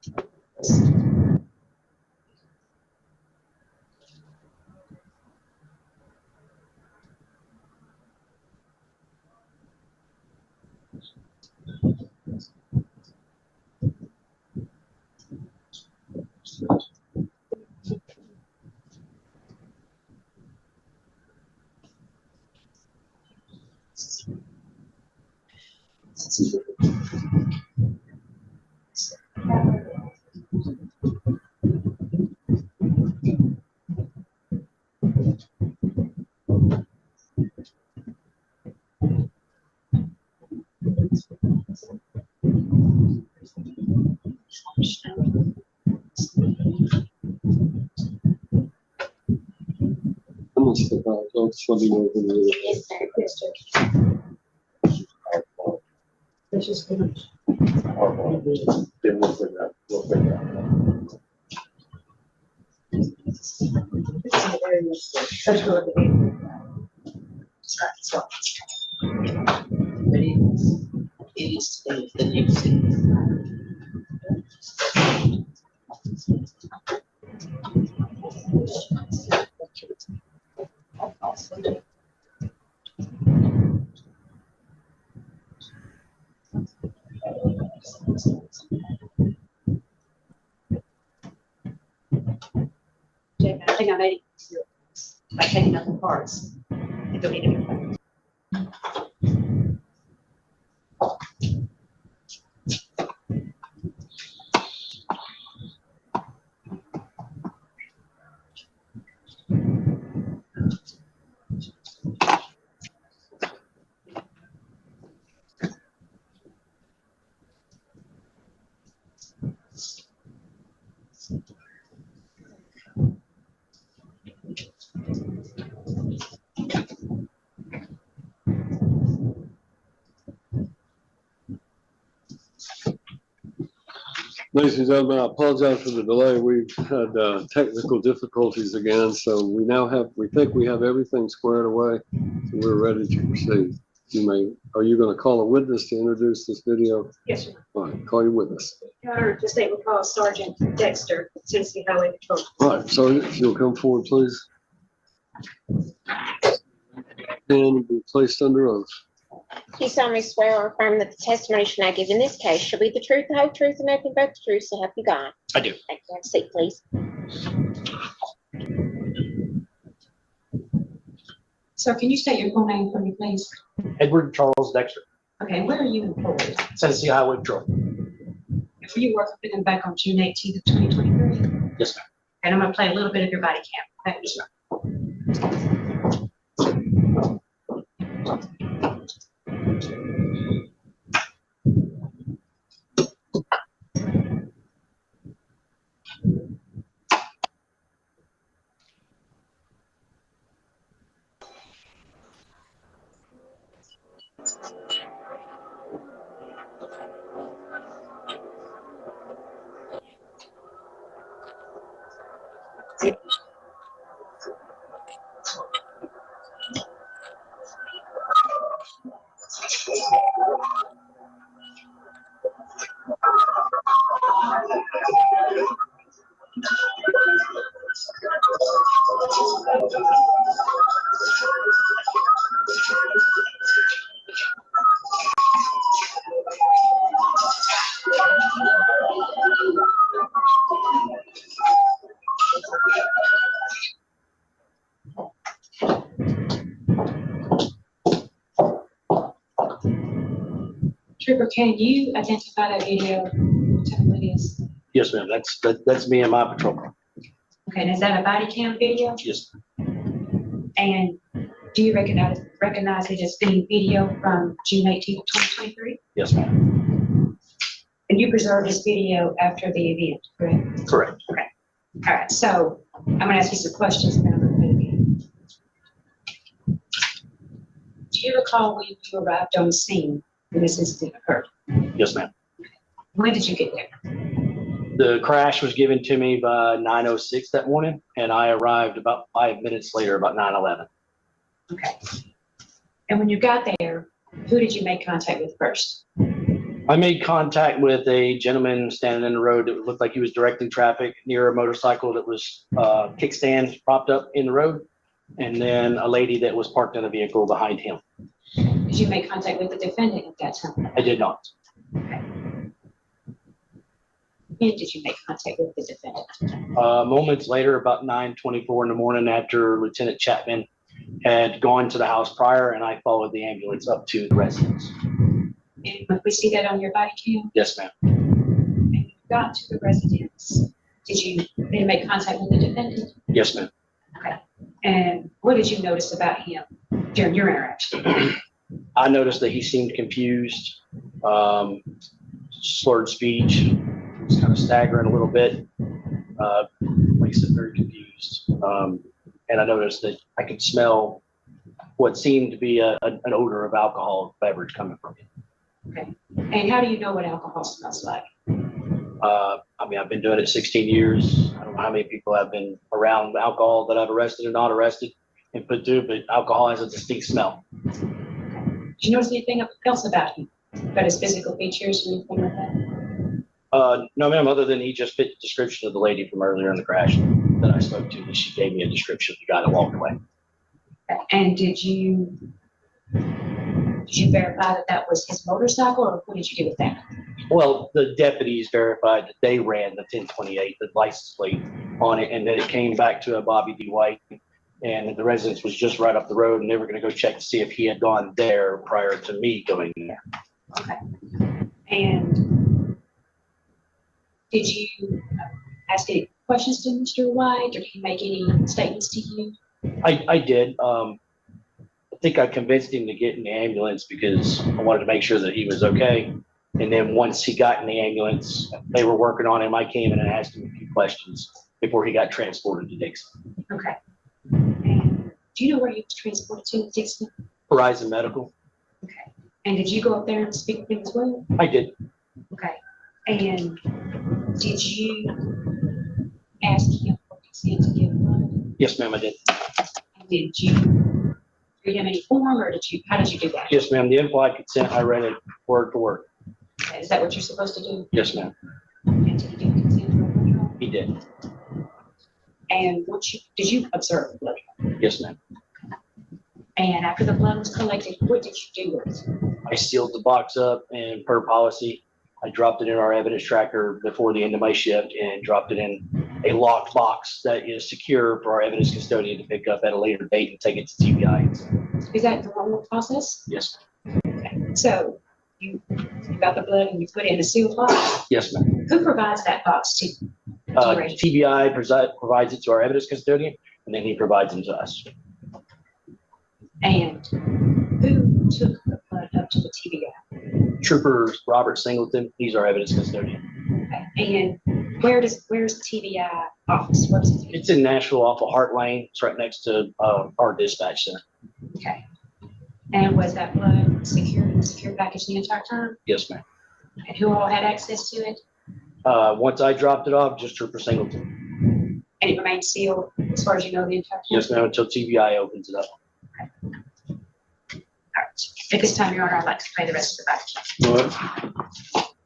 I'm gonna step out. Don't let me know when you're ready. Yes, sir. Yes, sir. Let's just finish. Then we'll figure out. That's what it is. But it is the next thing. I think I made it by taking out the parts. I don't need it. Ladies and gentlemen, I apologize for the delay. We've had technical difficulties again, so we think we have everything squared away. So we're ready to proceed. Are you going to call a witness to introduce this video? Yes, sir. All right, call your witness. Your Honor, the state will call Sergeant Dexter, Tennessee Highway Patrol. All right, Sergeant, if you'll come forward, please. And be placed under oath. You solemnly swear or affirm that the testimony you now give in this case shall be the truth, the whole truth, and nothing but the truth, so help you God. I do. Thank you. Have a seat, please. Sir, can you state your full name for me, please? Edward Charles Dexter, Okay, where are you employed? Tennessee Highway Patrol. Were you working for them back on June 18th of 2023? Yes, ma'am. And I'm gonna play a little bit of your body cam. Okay? Yes, ma'am. Trooper, can you identify that video? Tell me what it is. Yes, ma'am. That's me and my patrol car. Okay, and is that a body cam video? Yes. And do you recognize it as being video from June 18th, 2023? Yes, ma'am. And you preserved this video after the event, correct? Correct. All right, so I'm gonna ask you some questions and then I'm gonna play the game. Do you recall when you arrived on the scene when this incident occurred? Yes, ma'am. When did you get there? The crash was given to me by 9:06 that morning, and I arrived about 5 minutes later, about 9:11. Okay. And when you got there, who did you make contact with first? I made contact with a gentleman standing in the road that looked like he was directing traffic near a motorcycle that was kickstand propped up in the road, and then a lady that was parked in a vehicle behind him. Did you make contact with the defendant at that time? I did not. Okay. When did you make contact with the defendant? Moments later, about 9:24 in the morning, after Lieutenant Chapman had gone to the house prior, and I followed the ambulance up to the residence. And if we see that on your body cam, Yes, ma'am. and you got to the residence, did you then make contact with the defendant? Yes, ma'am. Okay. And what did you notice about him during your interaction? I noticed that he seemed confused, slurred speech, was kind of staggering a little bit, like I said, very confused. And I noticed that I could smell what seemed to be an odor of alcohol beverage coming from him. Okay. And how do you know what alcohol smells like? I mean, I've been doing it 16 years. I don't know how many people have been around alcohol that I've arrested and not arrested and put through, but alcohol has a distinct smell. Okay. Did you notice anything else about him? About his physical features or anything like that? No, ma'am, other than he just fit the description of the lady from earlier in the crash that I spoke to, that she gave me a description of the guy that walked away. Okay. And did you verify that that was his motorcycle, or what did you do with that? Well, the deputies verified that they ran the 1028, the license plate on it, and that it came back to a Bobby D. White, and the residence was just right up the road, and they were going to go check to see if he had gone there prior to me going there. Okay. And did you ask any questions to Mr. White, or did he make any statements to you? I did. I think I convinced him to get in the ambulance because I wanted to make sure that he was okay. And then once he got in the ambulance, they were working on him. I came in and asked him a few questions before he got transported to Dixon. Okay. And do you know where he was transported to, Dixon? Horizon Medical. Okay. And did you go up there and speak with him as well? I did. Okay. And did you ask him for consent to give blood? Yes, ma'am, I did. And did you read him any form, or how did you do that? Yes, ma'am. The implied consent, I read it word for word. Is that what you're supposed to do? Yes, ma'am. And did he give consent for a blood draw? He did. And did you observe the blood draw? Yes, ma'am. And after the blood was collected, what did you do with it? I sealed the box up, and per policy, I dropped it in our evidence tracker before the end of my shift and dropped it in a locked box that is secure for our evidence custodian to pick up at a later date and take it to TBI. Is that the normal process? Yes, Okay. So you got the blood and you put it in a sealed box. yes, ma'am. Who provides that box to you? TBI provides it to our evidence custodian, and then he provides them to us. And who took the blood up to the TBI? Trooper Robert Singleton, he's our evidence custodian. Okay. And where's the TBI office? Where is it? It's in Nashville off of Hart Lane. It's right next to our dispatch center. Okay. And was that blood secured in a secure package the entire time? Yes, ma'am. And who all had access to it? Once I dropped it off, just Trooper Singleton. And it remained sealed as far as you know the entire time? Yes, ma'am, until TBI opens it up. All right. At this time, Your Honor, I'd like to play the rest of the back. What?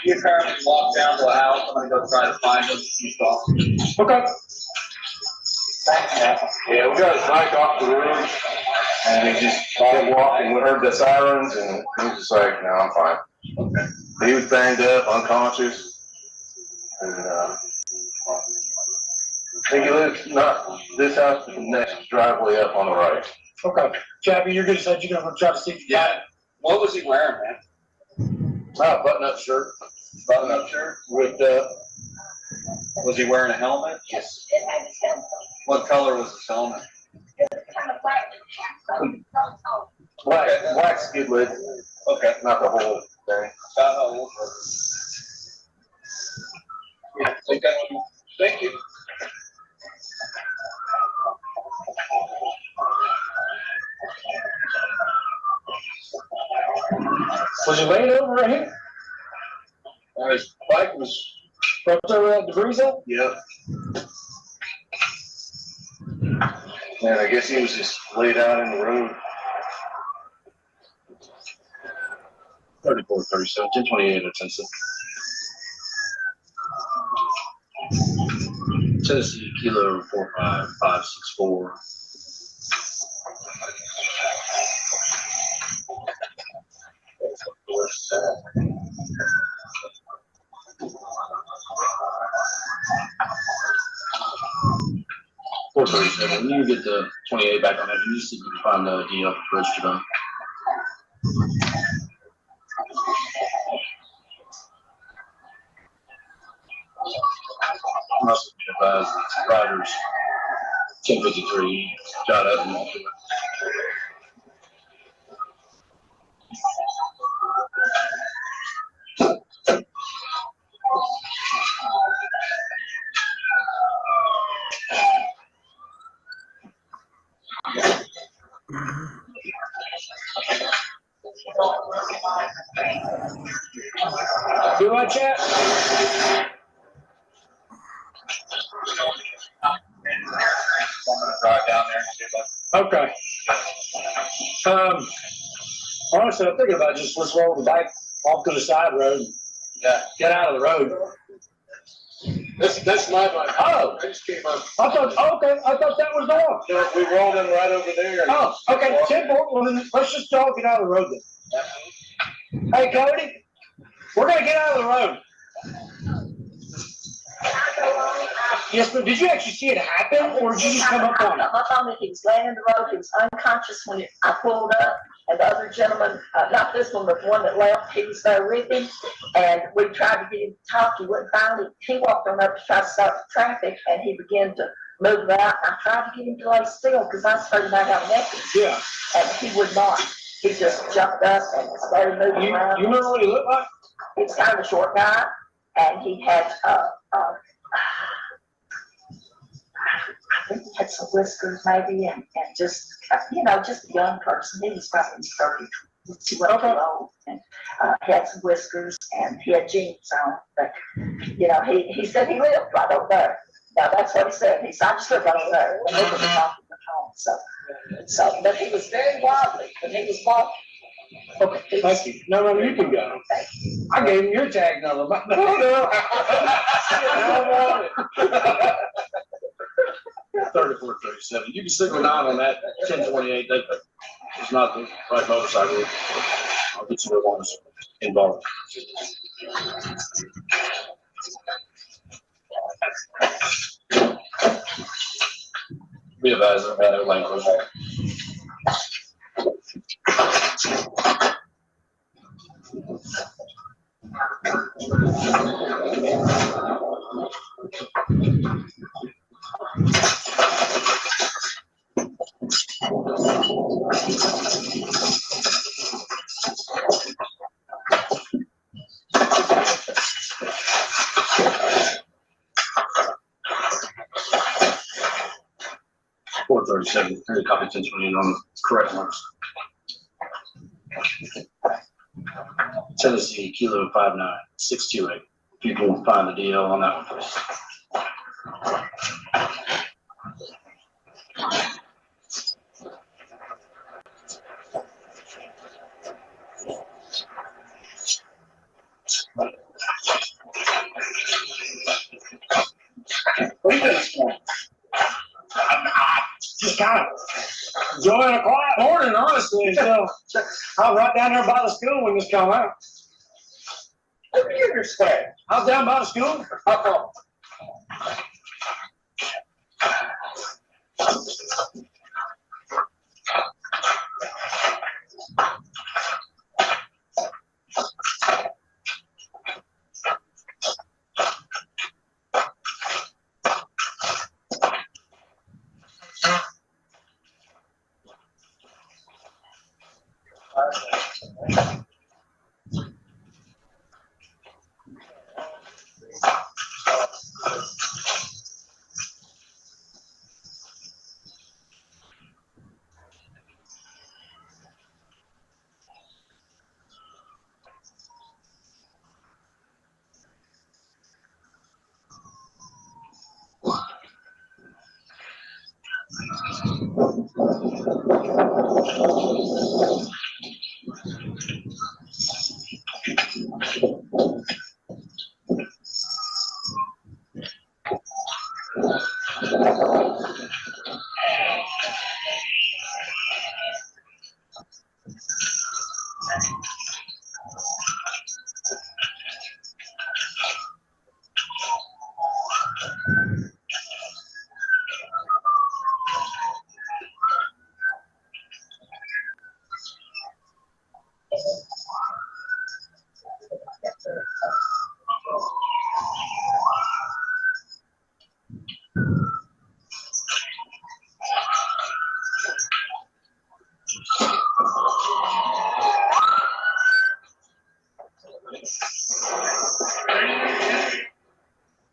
You apparently walked down to a house. I'm gonna go try to find him. He's gone. Okay. Yeah, we got his bike off the road, and he just started walking. We heard the sirens, and he was just like, "No, I'm fine." Okay. He was banged up, unconscious, and I think he lives not this house, but the next driveway up on the right. Okay. Chappie, you're gonna say you're gonna try to see. Yeah. What was he wearing, man? Button-up shirt. Button-up shirt. With Was he wearing a helmet? yes. What color was his helmet? Black skid lid. Okay. Not the whole thing. Yeah, take that one. Thank you. Was he laying over right here? His bike was. Flipped over that debris up? Yep. And I guess he was just laid out in the road. 3437, 1028 at 10-6. Tennessee Kilo 45564. When you get the 28 back on that, you see if you can find the DL registered on. Must have been advised that riders 1053 shot up and walked away. Do I chat? I'm gonna drive down there and see if Okay. Honestly, I'm thinking about just let's roll the bike off to the side road. Yeah. Get out of the road. That's my bike. Oh, I just came up. I thought, okay, I thought that was the one. No, we rolled in right over there. Oh, okay, 10 well, then let's just all get out of the road then. Hey, Cody, we're gonna get out of the road. Yes, but did you actually see it happen, or did you just come up on it? I found that he was laying in the road, he was unconscious when I pulled up, and the other gentleman, not this one, but the one that left, he was there with him, and we tried to get him to talk, he wouldn't find it. He walked on up to try to stop the traffic, and he began to move out. I tried to get him to lay still, because I started out got naked, Yeah. and he would not. He just jumped up and started moving You around. remember what he looked like? He's kind of a short guy, and he had, I think he had some whiskers maybe, and just, just a young person. He was probably in his 30s. He wasn't too old, and he had some whiskers, and he had jeans on. But, he said he lived right over there. Now, that's what he said. He said, I just lived right over there. And they were talking at home. So, but he was very wobbly when he was walking. Okay, thank you. No, you can go. I gave him your tag number. But no. I don't want it. 3437. You can signal 9 on that 1028. That is not the right motorcycle. I'll get you the ones involved. Be advised, I've got no lane closure. .437. Here's a copy 1028 on the correct ones. Tennessee Kilo 59628. If you can find the DL on that one, please. kind of enjoying a quiet morning, honestly, until I was right down there by the school when this come out. What do you understand? I was down by the school. How come?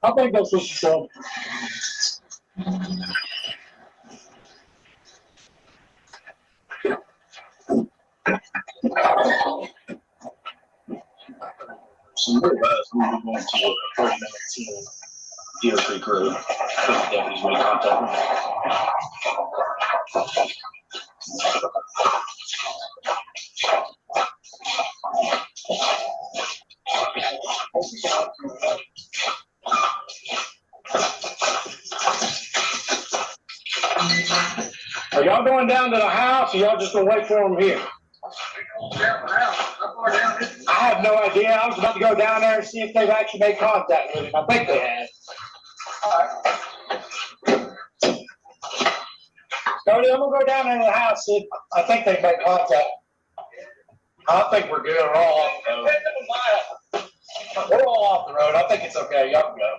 I think that's what she said. Some more guys, we were going to a 30-minute Deer Creek Road. Deputies made contact with me. Are y'all going down to the house, or y'all just gonna wait for them here? I have no idea. I was about to go down there and see if they've actually made contact with him. I think they have. Cody, I'm gonna go down there to the house, see if I think they've made contact. I think we're good. We're all off the road. We're all off the road. I think it's okay. Y'all can go.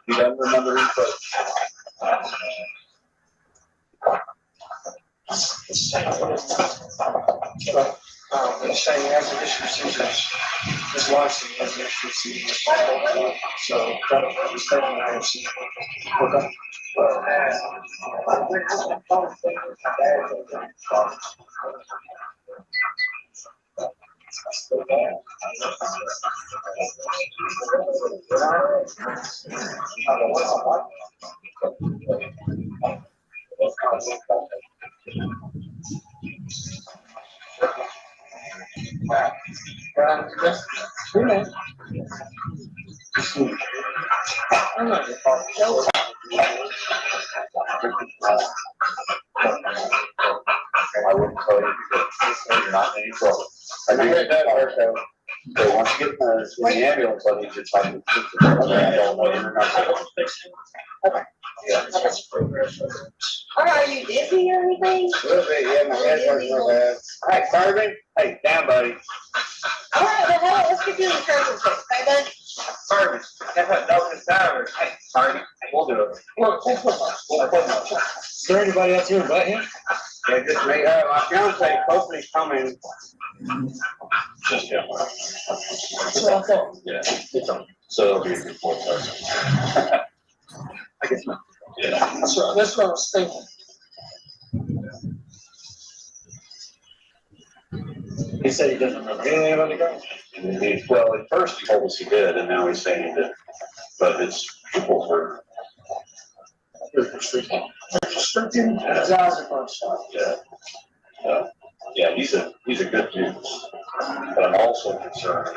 You don't remember who first. The same as the procedures, his wife's in his procedures. So, that was taking hours. Okay. I wouldn't tell you because you're not in any trouble. I do get that part though. So once you get in the ambulance, I need you to try to. I don't know you're not. Yeah. Or are you dizzy or anything? A little bit, yeah, my head hurts so bad. Hey, Sergeant, hey, down, buddy. All right, well, hell, let's get you in the treasure quick, okay, bud? Sergeant, that's a Docket salary. Hey, Sergeant, we'll do it. Is there anybody else here but him? Yeah, just me. My fiance, hopefully coming. Just, yeah. That's what I thought. Yeah, it's on. So it'll be a good point. I guess not. Yeah. That's what I was thinking. He said he doesn't remember anything about the guy. Well, at first he told us he did, and now he's saying that, but his pupils are. Restricting. His eyes are closed. Yeah. Yeah, he's a good dude, but I'm also concerned.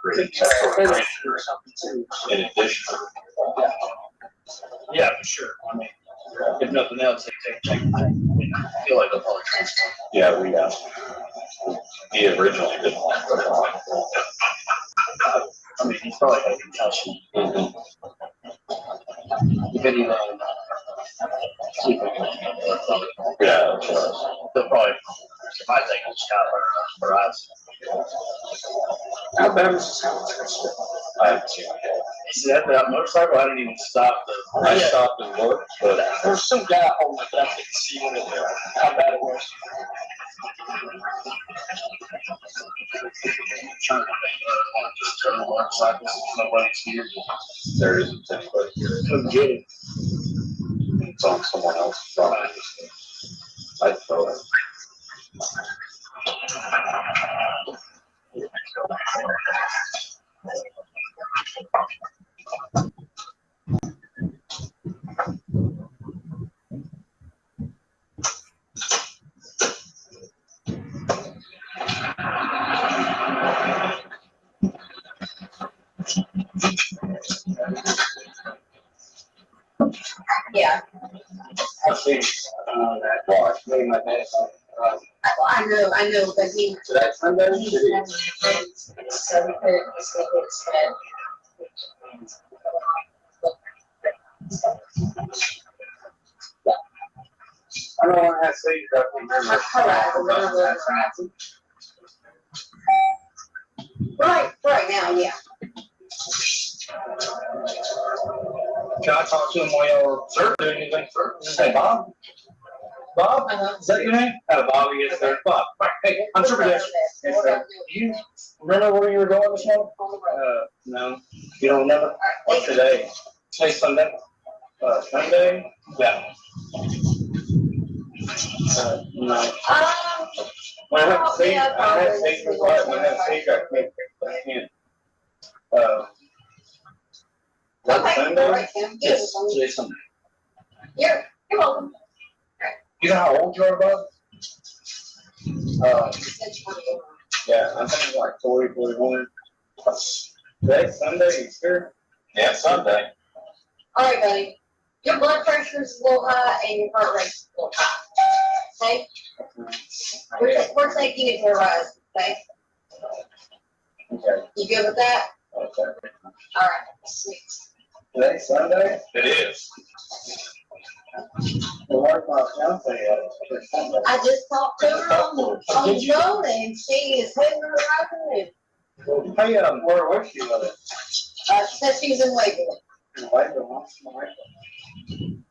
Or something too. In addition. Yeah, for sure. I mean, if nothing else, they take, I feel like they'll probably transfer. Yeah, we have. He originally didn't want to. I mean, he's probably had a concussion. If anyone, Yeah. they'll probably, if I think it's got her eyes. How bad was his house? I haven't seen it yet. Is that that motorcycle? I didn't even stop the. I stopped and looked, but There's some guy holding it up, see what it, how bad it was. Trying to think, just turn motorcycles, nobody's here. there isn't anybody here. Couldn't get it. It's on someone else's property. I throw it. Yeah, I see, that watch, me and my dad, I know, but he. so that's Sunday, He's never been, so he couldn't just get it said. I don't want to have seats up in there. Right now, yeah. Can I talk to him while y'all are doing anything? Hey, Bob? Bob, is that your name? Bob, yes, sir. Bob, hey, I'm Super Dash. Yes, sir. Do you remember where you were going this morning? No. You don't remember? What's today? Today's Sunday. Sunday? Yeah. No. When I have seats, I have seats, when I have seats, I can't. Okay, Sunday? all right, Tim. Yes, today's Sunday. You're welcome. You know how old you are, Bob? You said 28. Yeah, I think like 40, 41. Today's Sunday, you sure? Yeah, Sunday. All right, buddy. Your blood pressure is a little high and your heart rate's a little high. Okay? We're taking it to a rise, okay? Okay. You good with that? Okay. All right, sweet. Today's Sunday? It is. Well, where's my fiance at? Sunday. I just talked to her on the phone and she is heading her right to Hey, where was she with it? She said she was in Waverly. In Waverly, huh? In Waverly.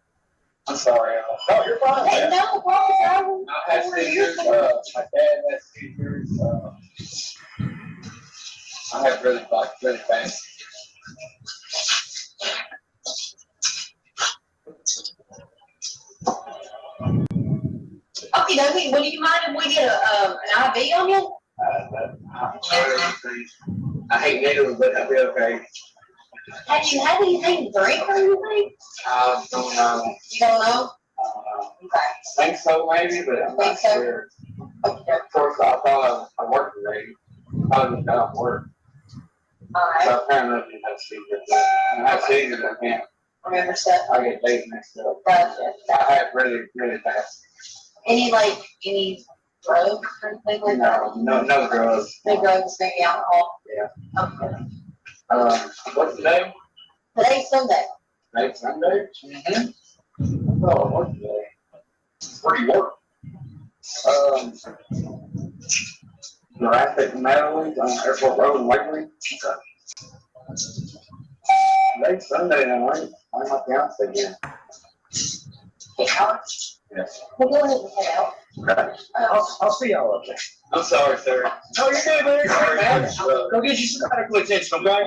I'm sorry. No, you're fine. Hey, no, what was I had seizures, my dad had seizures, I have really fast. Okay, Dougie, would you mind if we get an IV on you? I hate needles, but I'll be okay. Have you had anything to drink or anything? I don't know. You don't know? Okay. Think so maybe, but I'm not Think so? sure. Okay. Of course, I thought I worked today. I was out of work. Alright, So apparently I have seizures. I have seizures, I can't. remember stuff? I get days mixed up. Gotcha. I have really fast. Any drugs or anything like that? No drugs. No drugs, maybe alcohol? Yeah. Okay. What's today? Today's Sunday. Next Sunday? Mm-hmm. Oh, what's today? Where do you work? Graphic Metals on Airport Road in Wakeling. Next Sunday, I'm my fiance again. Hey, Alex. Yes. We'll go ahead and head out. Okay. I'll see y'all up there. I'm sorry, sir. Oh, you're good, man. Sorry, Man. man. Go get you some medical attention, okay?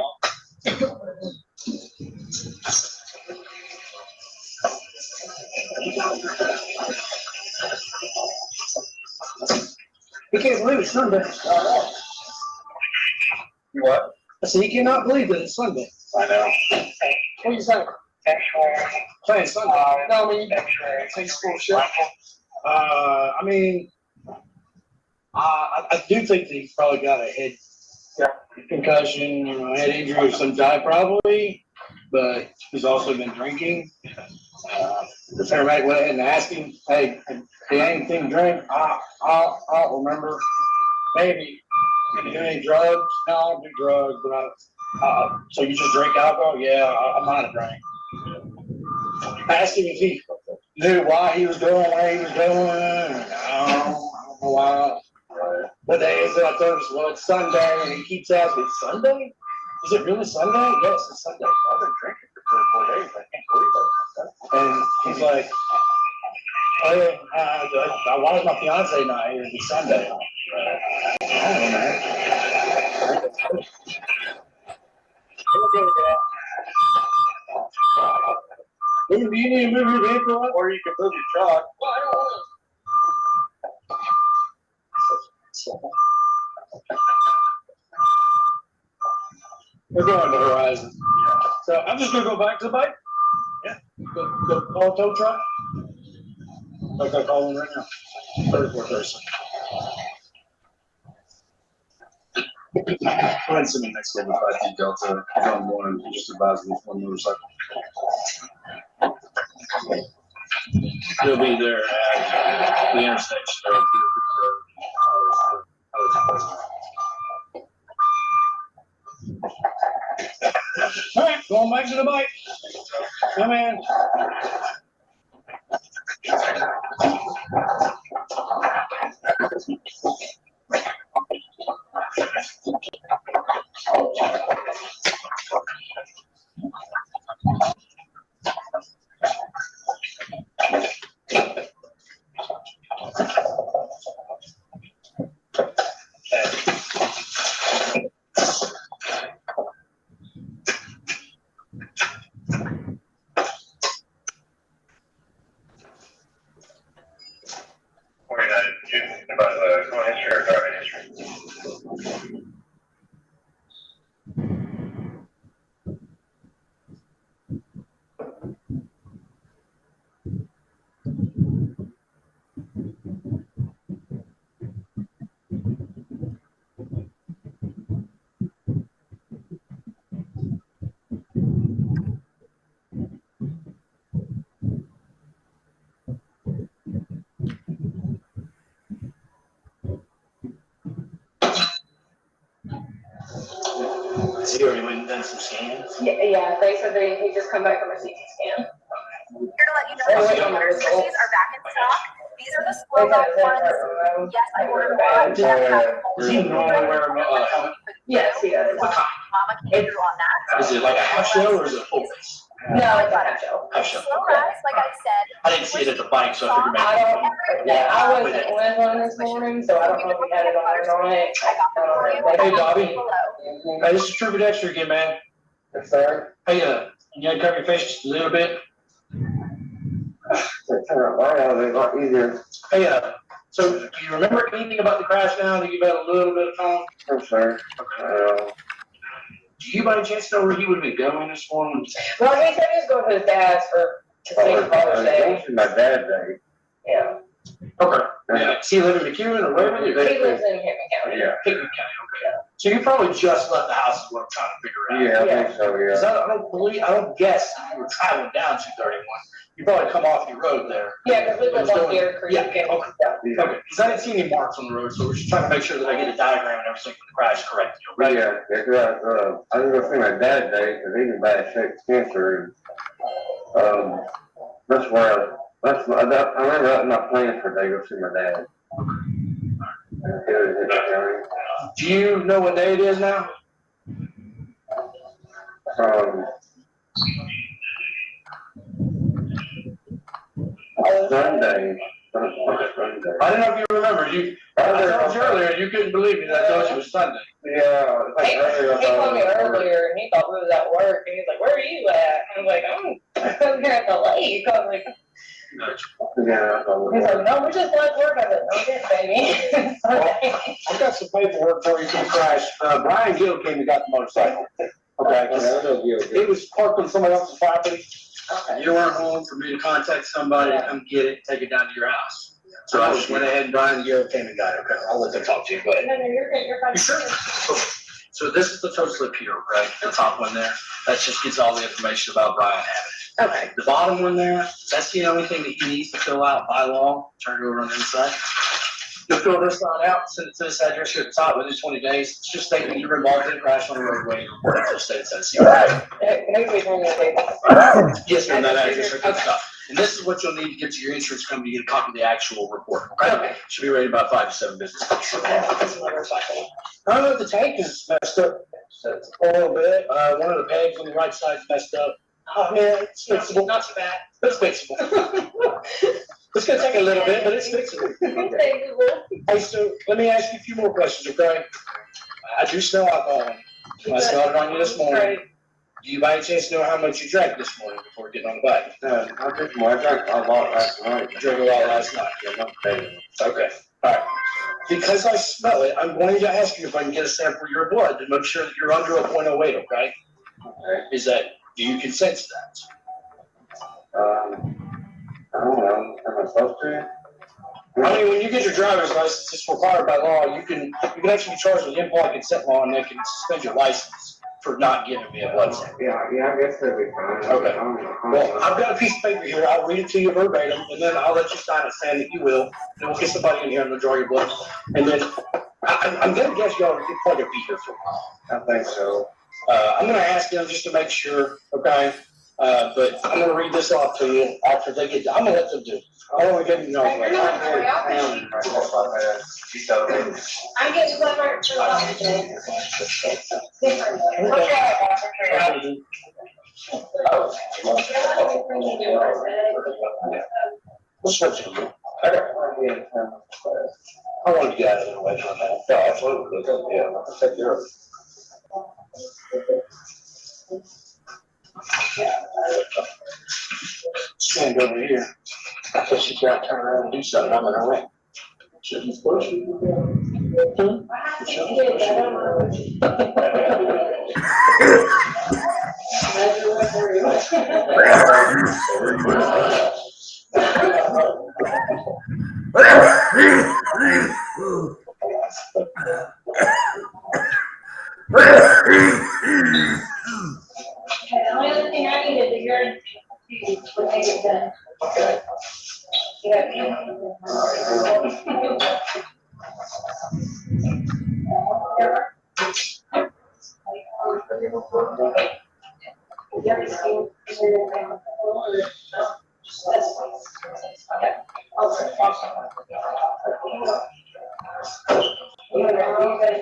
He can't believe it's Sunday. You what? I said, he cannot believe that it's Sunday. I know. What are you saying? Playing Sunday. No, I mean, take full shit. I mean, I do think that he's probably got a head concussion, head injury of some type probably, but he's also been drinking. The paramedic went ahead and asked him, hey, do you have anything to drink? I don't remember. Maybe. You do any drugs? No, I don't do drugs, but so you just drink alcohol? Yeah, I'm not a drink. I asked him if he knew why he was going, where he was going. I don't know why. What day is it? I told him, well, it's Sunday, and he keeps asking, it's Sunday? Is it really Sunday? Yes, it's Sunday. I've been drinking for 3 or 4 days. I can't believe it. And he's like, oh yeah, why is my fiance not here? It's Sunday. I don't know, man. Do you need to move your vehicle up, or you can move your truck? Well, I don't want We're going to Horizon. So I'm just gonna go back to the bike. Yeah. Go call a tow truck. Like I call them right now. 34 Thursday. Go ahead and send me next level 5 Delta. I'm one and just advise me one motorcycle. He'll be there at the intersection. All right, going back to the bike. Come in. Has he already went and done some scans? Yeah, they said he just come back from a CT scan. Here to let you know that the orders jerseys are back in stock. These are the slow back ones. Yes, I ordered one. Does he normally wear a helmet? Yes, he does. Mama came through on that. Is it like a half shell or is it a full face? No, it's not a show. Half shell. Slow rise, like I said, I didn't see it at the bike, so I figured I maybe. don't, yeah, I wasn't on one this morning, so I don't know if we had it on it. Hey, Bobby. Hey, this is Trooper Dexter again, man. Yes, sir. Hey, you gotta cover your face just a little bit. Turn my light out, it's a lot easier. Hey, so do you remember anything about the crash now that you've had a little bit of time? No, sir. Do you by any chance know where he would have been going this morning? Well, he said he was going to his dad's to sing Father's Day. My dad's day. Yeah, Okay. Yeah. Does he live in McEwen or wherever? he lives in Hickman County. Yeah. Hickman County, okay. So you probably just left the house is what I'm trying to figure out. Yeah, I think so, Because yeah. I don't guess if you were traveling down 231, you probably come off your road there. Yeah, because we live on Deer Creek. Yeah, okay. Okay, because I didn't see any marks on the road, so we're just trying to make sure that I get a diagram and everything for the crash correct. Right, yeah, that's right. I was gonna see my dad's day, because he's in bad shape with cancer, and, that's where, I remember not planning for a day to go see my dad. Do you know what day it is now? Sunday. I don't know if you remember, I told you earlier, you couldn't believe me, that I told you it was Sunday. Yeah. He called me earlier and he thought we was at work and he's like, "Where are you at?" I was like, I'm here at the lake. I was like, Yeah. he's like, "No, we just left work." I said, "Okay, baby." I've got some paperwork for you for the crash. Brian Gill came and got the motorcycle. Okay, it was parked on somebody else's property. Okay. You weren't home for me to contact somebody to come get it, take it down to your house. So I just went ahead and Brian Gill came and got it. Okay, I'll let them talk to you, but. No, you're good, you're fine. You sure? So this is the tow slip here, right? The top one there. That just gives all the information about Brian having it. Okay. The bottom one there, that's the only thing that he needs to fill out by law. Turn it over on the inside. You'll fill this one out, send it to this address here at the top within 20 days. It's just stating you're involved in a crash on the roadway. Report it to the state of Tennessee. Yes, ma'am, that address right at the top. And this is what you'll need to get to your insurance company to get a copy of the actual report. Okay. Should be ready in about 5 to 7 business days. I don't know if the tank is messed up a little bit. One of the pegs on the right side is messed up. Oh, yeah, it's fixable. Not too bad. It's fixable. It's gonna take a little bit, but it's fixable. Hey, so let me ask you a few more questions, okay? I do smell alcohol. I smelled it on you this morning. Do you by any chance know how much you drank this morning before getting on the bike? I drank a lot last night. You drank a lot last night. Yeah, not today. Okay, all right. Because I smell it, I'm going to ask you if I can get a sample of your blood to make sure that you're under a .08, okay? Okay. Do you consent to that? I don't know, am I supposed to? I mean, when you get your driver's license, it's required by law. You can actually be charged with implied consent law, and they can suspend your license for not giving me a blood sample. Yeah, I guess that'd be fine. Okay. Well, I've got a piece of paper here. I'll read it to you verbatim, and then I'll let you sign it saying that you will. Then we'll get somebody in here and they'll draw your blood. And then I'm gonna guess y'all are probably gonna be here for a while. I think so. I'm gonna ask them just to make sure, okay? But I'm gonna read this off to you after they get done. I'm gonna let them do it. I don't wanna get you know. I'm getting blood work for the office today. We'll switch it. I wanted to get out of the way from that. Yeah, absolutely. Yeah, I'll take care of it. Stand over here. I thought she's got to turn around and do something. I'm in her way. Shouldn't push it. The only other thing I need is a urine to make it done. Okay.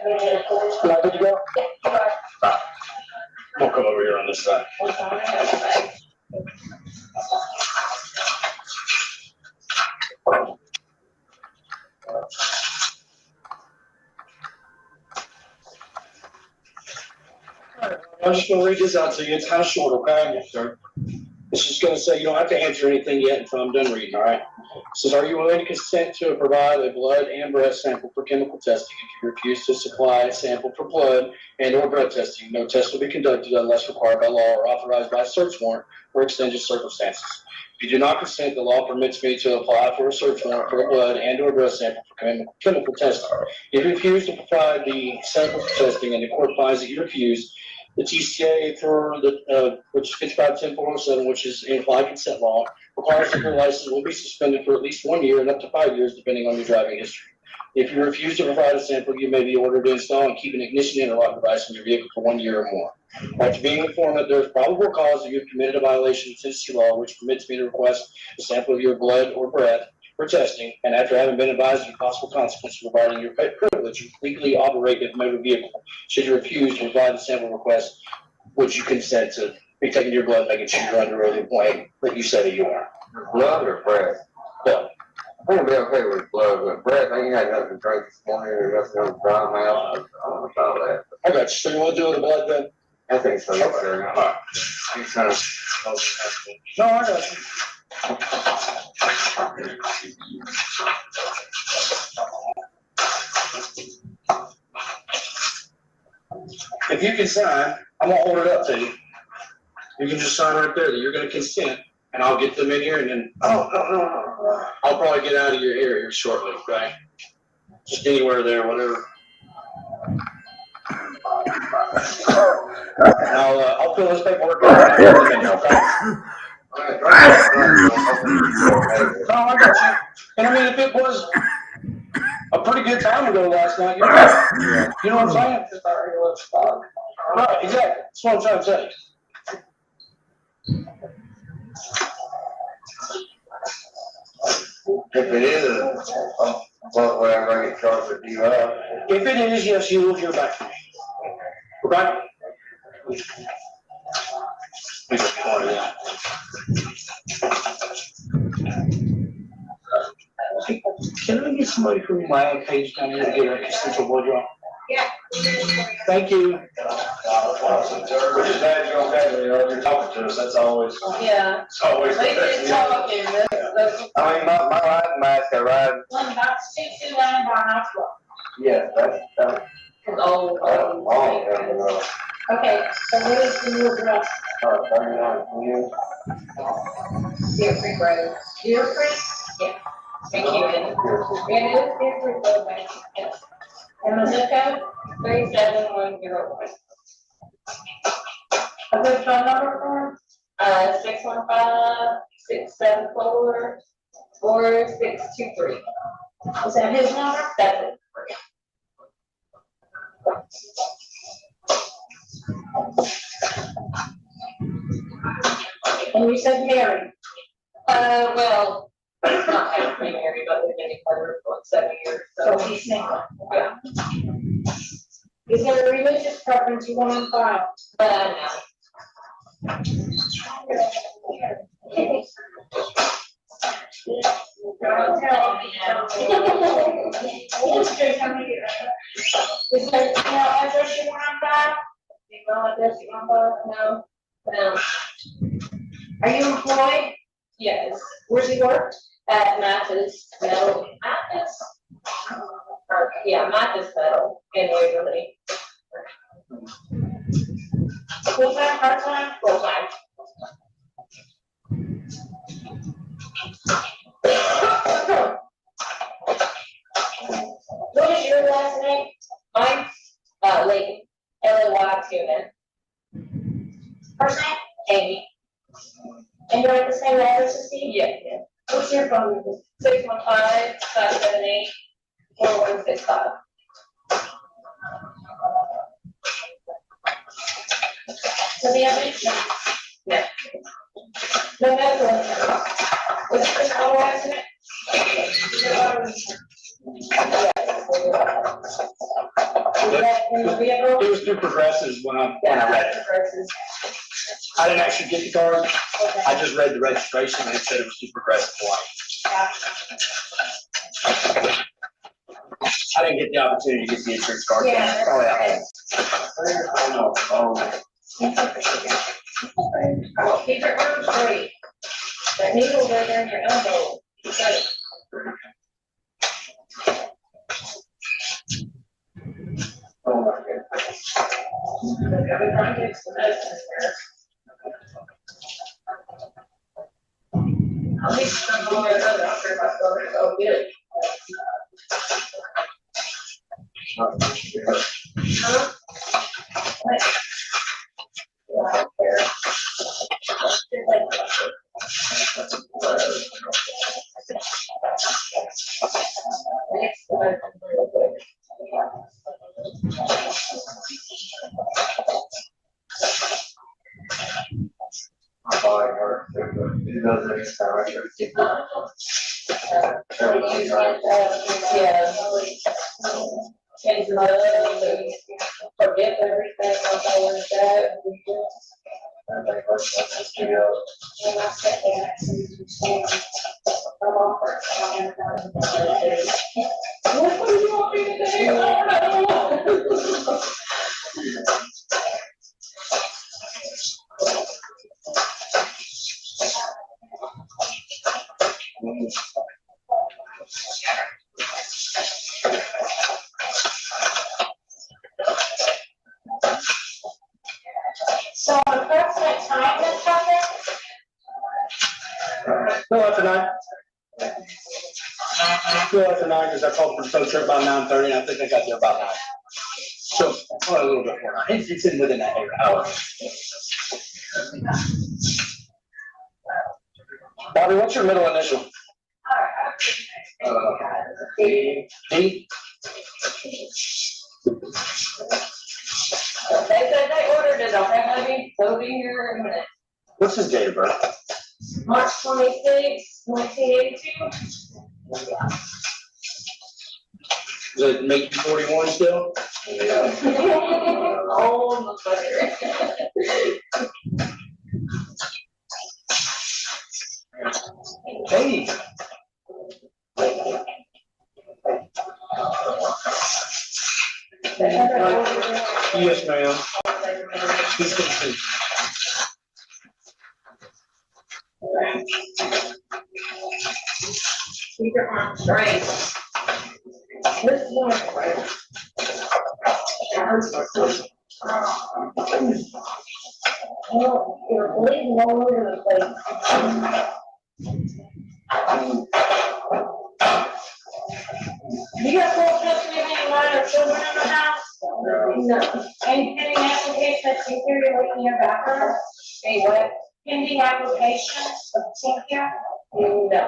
Am I good to go? We'll come over here on this side. I'm just gonna read this out to you. It's kind of short, okay? Yes, sir. It's just gonna say, you don't have to answer anything yet until I'm done reading, all right? It says, are you willing to consent to provide a blood and breath sample for chemical testing? If you refuse to supply a sample for blood and or breath testing, no test will be conducted unless required by law or authorized by a search warrant or extenuating circumstances. If you do not consent, the law permits me to apply for a search warrant for a blood and or breath sample for chemical testing. If you refuse to provide the sample for testing and the court finds that you refuse, the TCA for the, which is 55-10-407, which is implied consent law, requires that your license will be suspended for at least 1 year and up to 5 years, depending on your driving history. If you refuse to provide a sample, you may be ordered to install and keep an ignition interlock device in your vehicle for 1 year or more. After being informed that there is probable cause that you have committed a violation of Tennessee law, which permits me to request a sample of your blood or breath for testing, and after having been advised of possible consequences regarding your privilege to legally operate a motor vehicle, should you refuse to provide the sample request, would you consent to be taking your blood, making sure you're under oath and point that you said that you are? Blood or breath? Blood. I'm gonna be okay with blood, but breath, I ain't had nothing to drink this morning, or nothing to dry mouth. I don't know about that. I got you. So you want to do it with the blood then? I think so, yes, sir. All right. No, I got you. If you can sign, I'm gonna hold it up to you. You can just sign right there that you're gonna consent, and I'll get them in here, and then I'll probably get out of your area here shortly, okay? Just anywhere there, whatever. And I'll fill this paperwork out in a minute, okay? No, I got you. And I mean, if it was a pretty good time ago last night, you know what I'm saying? Right, exactly. That's what I'm trying to say. If it is, well, whatever I get charged with DUI. If it is, yes, you will hear back from me. Okay? Can I get somebody from my own page down here to get a central blood draw? Yeah. Thank you. Which is bad, you're okay, you're talking to us, that's always, Yeah. it's always. They did talking, that's. I mean, my riding mask, I ride, One that's 2 line by hospital. yeah, that's. Okay, so what is the new address? 39 Deer Creek Road. Deer Creek? Yeah. Thank you. It is Deer Creek Road, right? Yes. And the zip code? 37101. A good phone number for him? 615-674-4623. Is that his number? That's it. And you said Mary? Well, not actually Mary, but we've been together for like 7 years, so he's single. Yeah. Is there a religious preference you want on file? No. Is there email address you want on file? Email address you want on file? No. Are you employed? Yes. Where's he work? At Mathis Metal. Mathis? Yeah, Mathis Metal in Waverly. Full time, part time? Full time. What is your last name? Mine? Layton. L-A-Y-T-O-N. First name? Amy. And you're at the same address as Steve? Yeah. What's your phone number? 615-578-4165. So the other? No. No medical insurance. What's the car accident? It was through Progressives when I read it. I didn't actually get the card. Okay. I just read the registration and it said it was through Progressive Life. I didn't get the opportunity to get the insurance card. Yeah. Probably at home. Keep your arms straight. That needle right there in your elbow. Got it. Everybody gets the medicine here. I'll leave some more of the other after my brother go get it. Huh? What? Yeah, I don't care. Next one, real quick. My body hurts. It does it every time I go to sleep. Yeah. Change love, forget everything about that. And I said that. What do you want me to do? So approximate time, Ms. Tucker? No, after 9. No, after 9, because I called for the tow truck about 9:30, and I think I got there about 9. So, well, a little bit more. It's in within that hour. Bobby, what's your middle initial? D. They said they ordered it, okay, honey? So be here in a minute. What's his date of birth? March 26, 1982. Does it make you 41 still? Yeah. Oh, my butter. Hey. Yes, ma'am. Keep your arms straight. This one is right. Well, you're bleeding all over the place. You got full custody of any minor children in the house? No. Any pending application of security in your background? Any what? Pending application of security? No.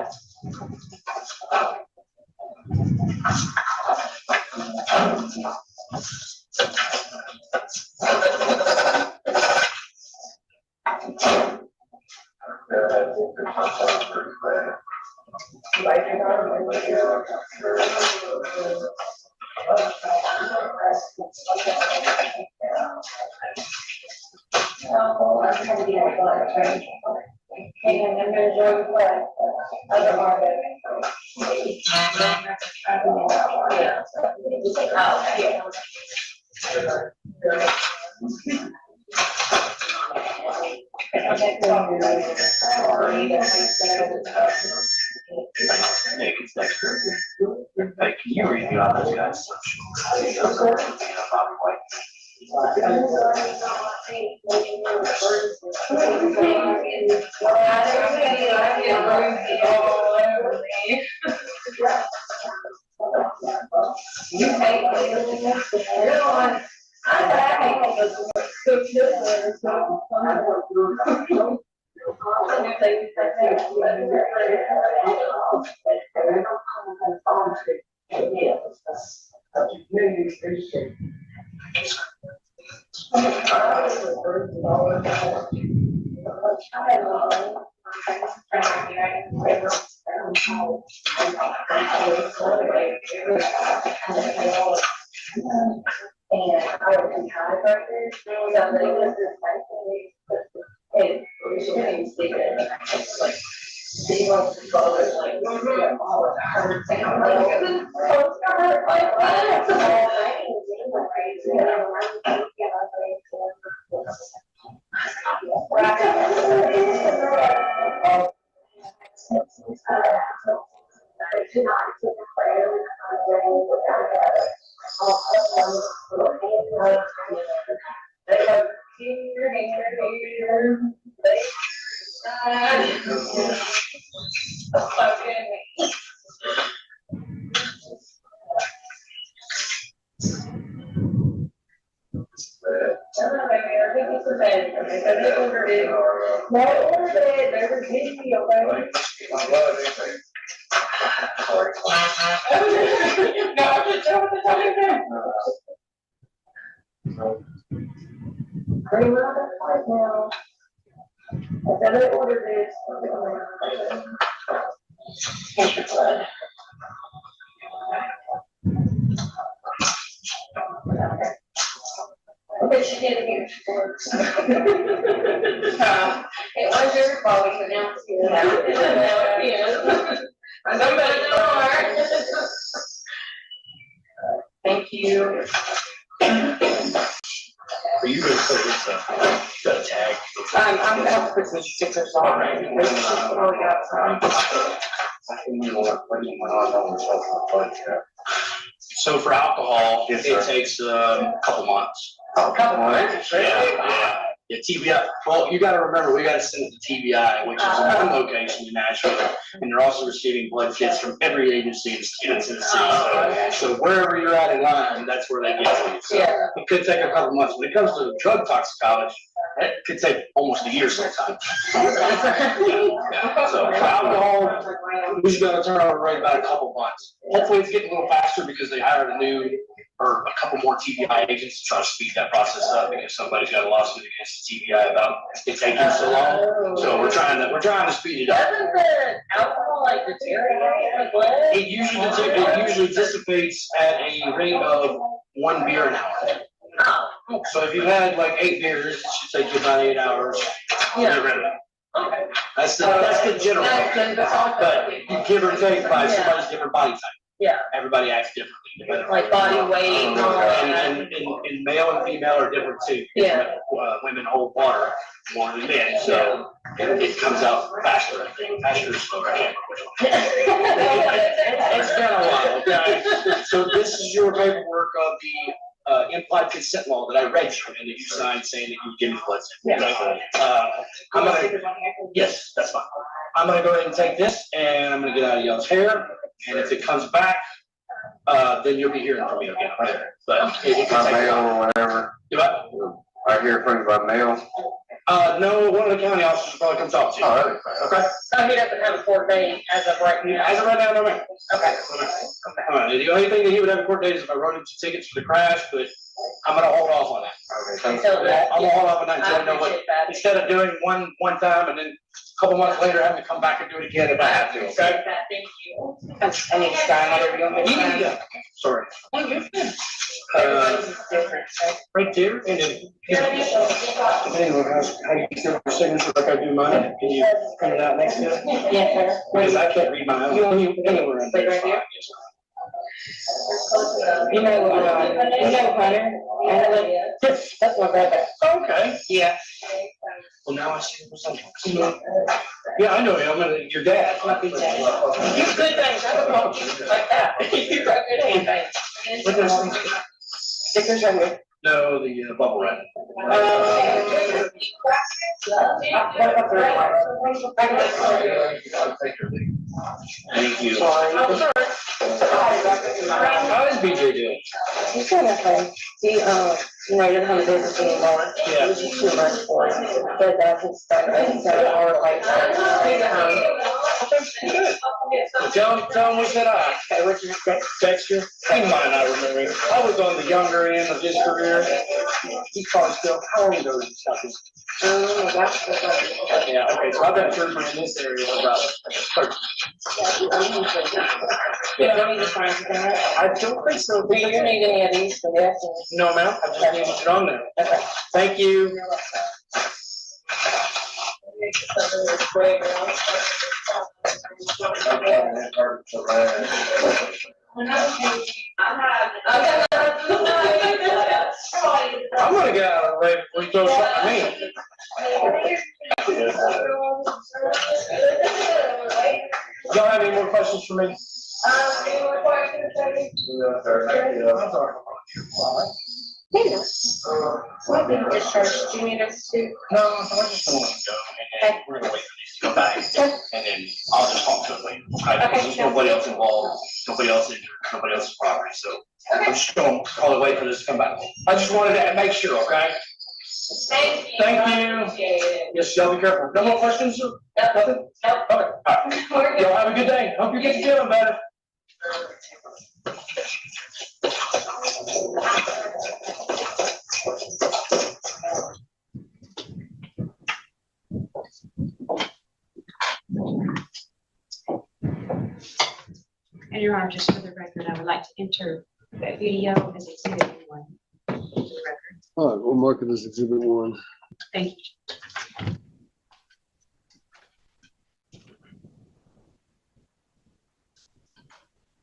And I'm gonna join what? Other market. Hey, can you review all those guys' Okay, she did it here. It was your fault, but now it's here. I know better than Thank you. Are you gonna put this, got a tag? I'm gonna have to put some stickers on it. So for alcohol, it takes a couple months. Couple months? Yeah. Yeah, TBI, well, you gotta remember, we gotta send it to TBI, which is one location in Nashville, and they're also receiving blood kits from every agency in the state of Tennessee. So wherever you're at in line, that's where they get to you. So it could take a couple months. When it comes to drug toxicology, it could take almost a year sometimes. Yeah. So for alcohol, we just gotta turn over right about a couple months. Hopefully it's getting a little faster because they hired a couple more TBI agents to try to speed that process up because somebody's got a lawsuit against the TBI about it taking so long. So we're trying to speed it up. Doesn't the alcohol like deteriorate the blood? It usually dissipates at a rate of 1 beer an hour. Oh. So if you had like 8 beers, it should take you about 8 hours to get rid of it. Okay. That's the general. But you give or take by somebody's different body type. Yeah. Everybody acts differently. Like body weight and all that. And male and female are different too. Yeah. Women hold water more than men, so it comes out faster, I think. Faster or slower, I can't remember which one. It's been a while, okay? So this is your paperwork of the implied consent law that I read you and that you signed saying that you give me blood. Yes, that's fine. I'm gonna go ahead and take this and I'm gonna get out of y'all's hair. And if it comes back, then you'll be hearing from me again. But it can take mail or whatever. Do what? I hear things by mail. No, one of the county officers will probably come talk to you. Oh, okay. So he doesn't have a court date as of right now? As of right now, no, ma'am. Okay. All right, the only thing that he would have a court date is if I wrote him tickets for the crash, but I'm gonna hold off on that. Okay. Until then. I'm gonna hold off on that until I know what, appreciate that. instead of doing one time and then a couple months later having to come back and do it again if I have to, okay? Thank you. I need to sign whatever you want me to sign. Yeah. Sorry. Everybody's is different, right? Right there, and then, anyway, how you do your signature like I do mine, can you print it out next to it? Yes, sir. Because I can't read my own. Anywhere in there. Right here? You know Hunter? That's my brother. Okay. Yeah. Well, now I see what's on. Yeah, I know him, your dad. You do good things, I don't know you like that. You got good handwriting. What those things? Stickers right here. No, the bubble wrap. Thank you. Sorry. How is BJ doing? He's doing okay. He, he doesn't have a business anymore. Yeah. It was just too much for him. But he's starting to more like, Tell him we said I. okay, what's your next? Dexter, he might not remember. I was on the younger end of his career. He probably still, how old ago did he stop his? That's the Yeah, okay, so I've been a trooper in this area for about 30. Yeah, don't need to sign for that. I don't think so. Do you need any of these for this? No, ma'am, I just need to get on there. Okay. Thank you. I'm gonna get out of the way before you throw something at me. Y'all have any more questions for me? Any more questions, Debbie? What did you discharge? Do you need us to? No, I just don't want to go. And then we're gonna wait for these to come back. And then I'll just talk to them later. Okay, there's nobody else involved, nobody else injured, nobody else's property, so I'm just gonna probably wait for this to come back. I just wanted to make sure, okay? Thank you. Thank I you. appreciate it. Yes, y'all be careful. No more questions, sir? Nothing? Nope. Okay, all right. Y'all have a good day. Hope you get feeling better. And Your Honor, just for the record, I would like to enter that video as exhibit 1. For the record. All right, we'll mark it as exhibit 1. Thank you.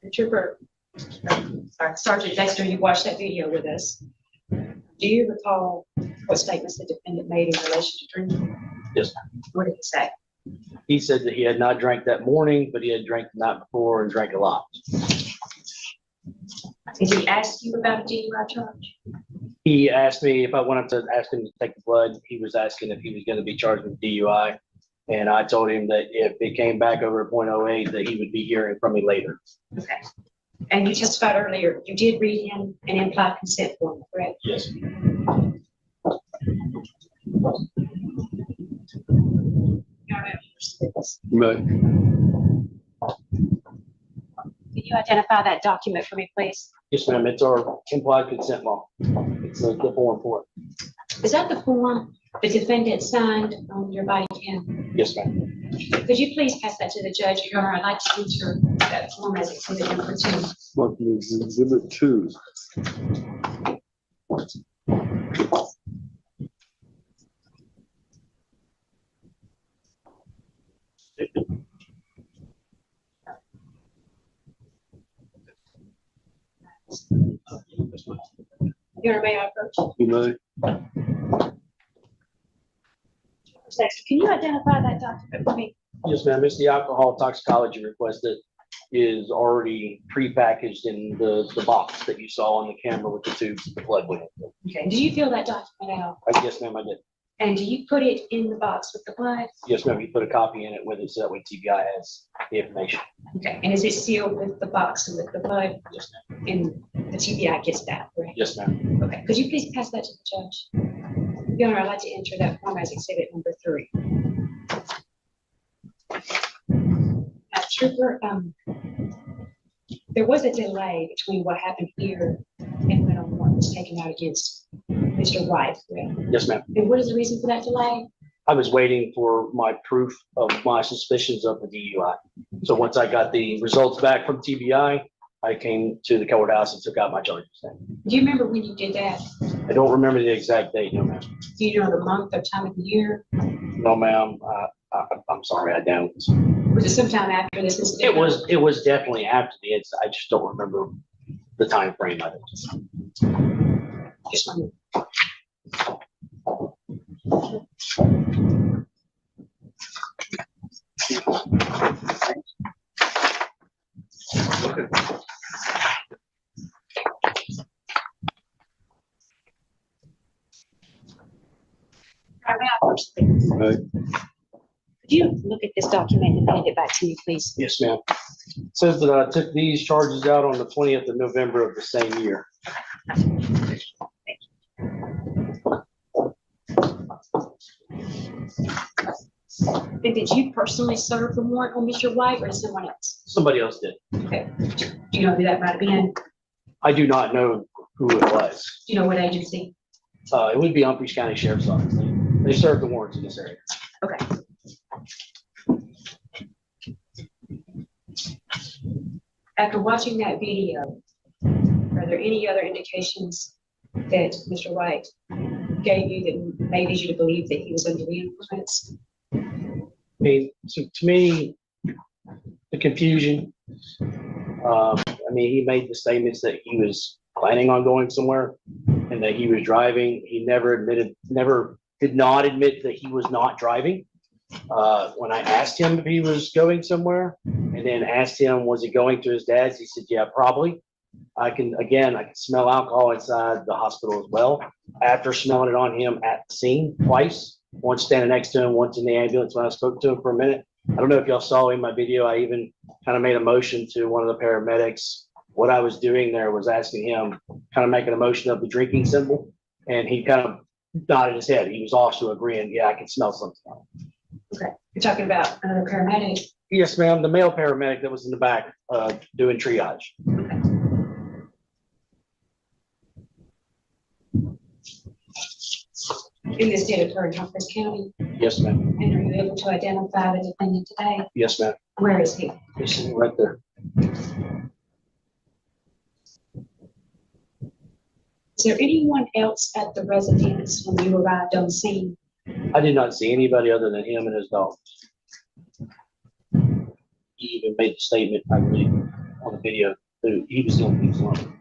The trooper, Sergeant Dexter, you watched that video with us. Do you recall what statements the defendant made in relation to drinking? Yes. What did he say? He said that he had not drank that morning, but he had drank the night before and drank a lot. Did he ask you about a DUI charge? He asked me if I wanted to ask him to take the blood. He was asking if he was going to be charged with DUI. And I told him that if it came back over a .08, that he would be hearing from me later. Okay. And you testified earlier, you did read him an implied consent form, correct? Yes. Right. Can you identify that document for me, please? Yes, ma'am. It's our implied consent law. It's the form for it. Is that the form the defendant signed on your body cam? Yes, ma'am. Could you please pass that to the judge? Your Honor, I'd like to enter that form as exhibit number 2. Mark it as exhibit 2. Your Honor, may I approach? You may. Next, can you identify that document for me? Yes, ma'am. It's the alcohol toxicology request that is already prepackaged in the box that you saw on the camera with the tubes of the blood with it. Okay. Do you fill that document out? Yes, ma'am, I did. And do you put it in the box with the blood? Yes, ma'am. You put a copy in it with it so that way TBI has the information. Okay. And is it sealed with the box and with the blood? Yes, ma'am. And the TBI gets that, right? Yes, ma'am. Okay. Could you please pass that to the judge? Your Honor, I'd like to enter that form as exhibit number 3. Now, Trooper, there was a delay between what happened here and when a warrant was taken out against Mr. White, correct? Yes, ma'am. And what is the reason for that delay? I was waiting for my proof of my suspicions of the DUI. So once I got the results back from TBI, I came to the courthouse and took out my charges. Do you remember when you did that? I don't remember the exact date, no, ma'am. Do you know the month or time of the year? No, ma'am. I'm sorry, I don't. Was it sometime after this incident? It was definitely after the incident. I just don't remember the time frame of it. Just one. Right. Could you look at this document and hand it back to me, please? Yes, ma'am. It says that I took these charges out on the 20th of November of the same year. And did you personally serve the warrant on Mr. White or someone else? Somebody else did. Okay. Do you know who that might have been? I do not know who it was. Do you know what agency? It would be Humphreys County Sheriff's Office. They serve the warrants in this area. Okay. After watching that video, are there any other indications that Mr. White gave you that made you to believe that he was under the influence? I mean, to me, the confusion. I mean, he made the statements that he was planning on going somewhere and that he was driving. He never did not admit that he was not driving. When I asked him if he was going somewhere and then asked him, was he going to his dad's? He said, yeah, probably. I can smell alcohol inside the hospital as well. After smelling it on him at the scene twice, once standing next to him, once in the ambulance when I spoke to him for a minute. I don't know if y'all saw in my video, I even kind of made a motion to one of the paramedics. What I was doing there was asking him, kind of making a motion of the drinking symbol, and he kind of nodded his head. He was also agreeing, yeah, I can smell something. Okay, you're talking about another paramedic. Yes, ma'am, the male paramedic that was in the back doing triage. And this did occur in Humphreys County. Yes, ma'am. And are you able to identify the defendant today? Yes, ma'am. Where is he? He's sitting right there. Is there anyone else at the residence when you arrived on scene? I did not see anybody other than him and his dog. He even made the statement, I believe, on the video, that he was the only one.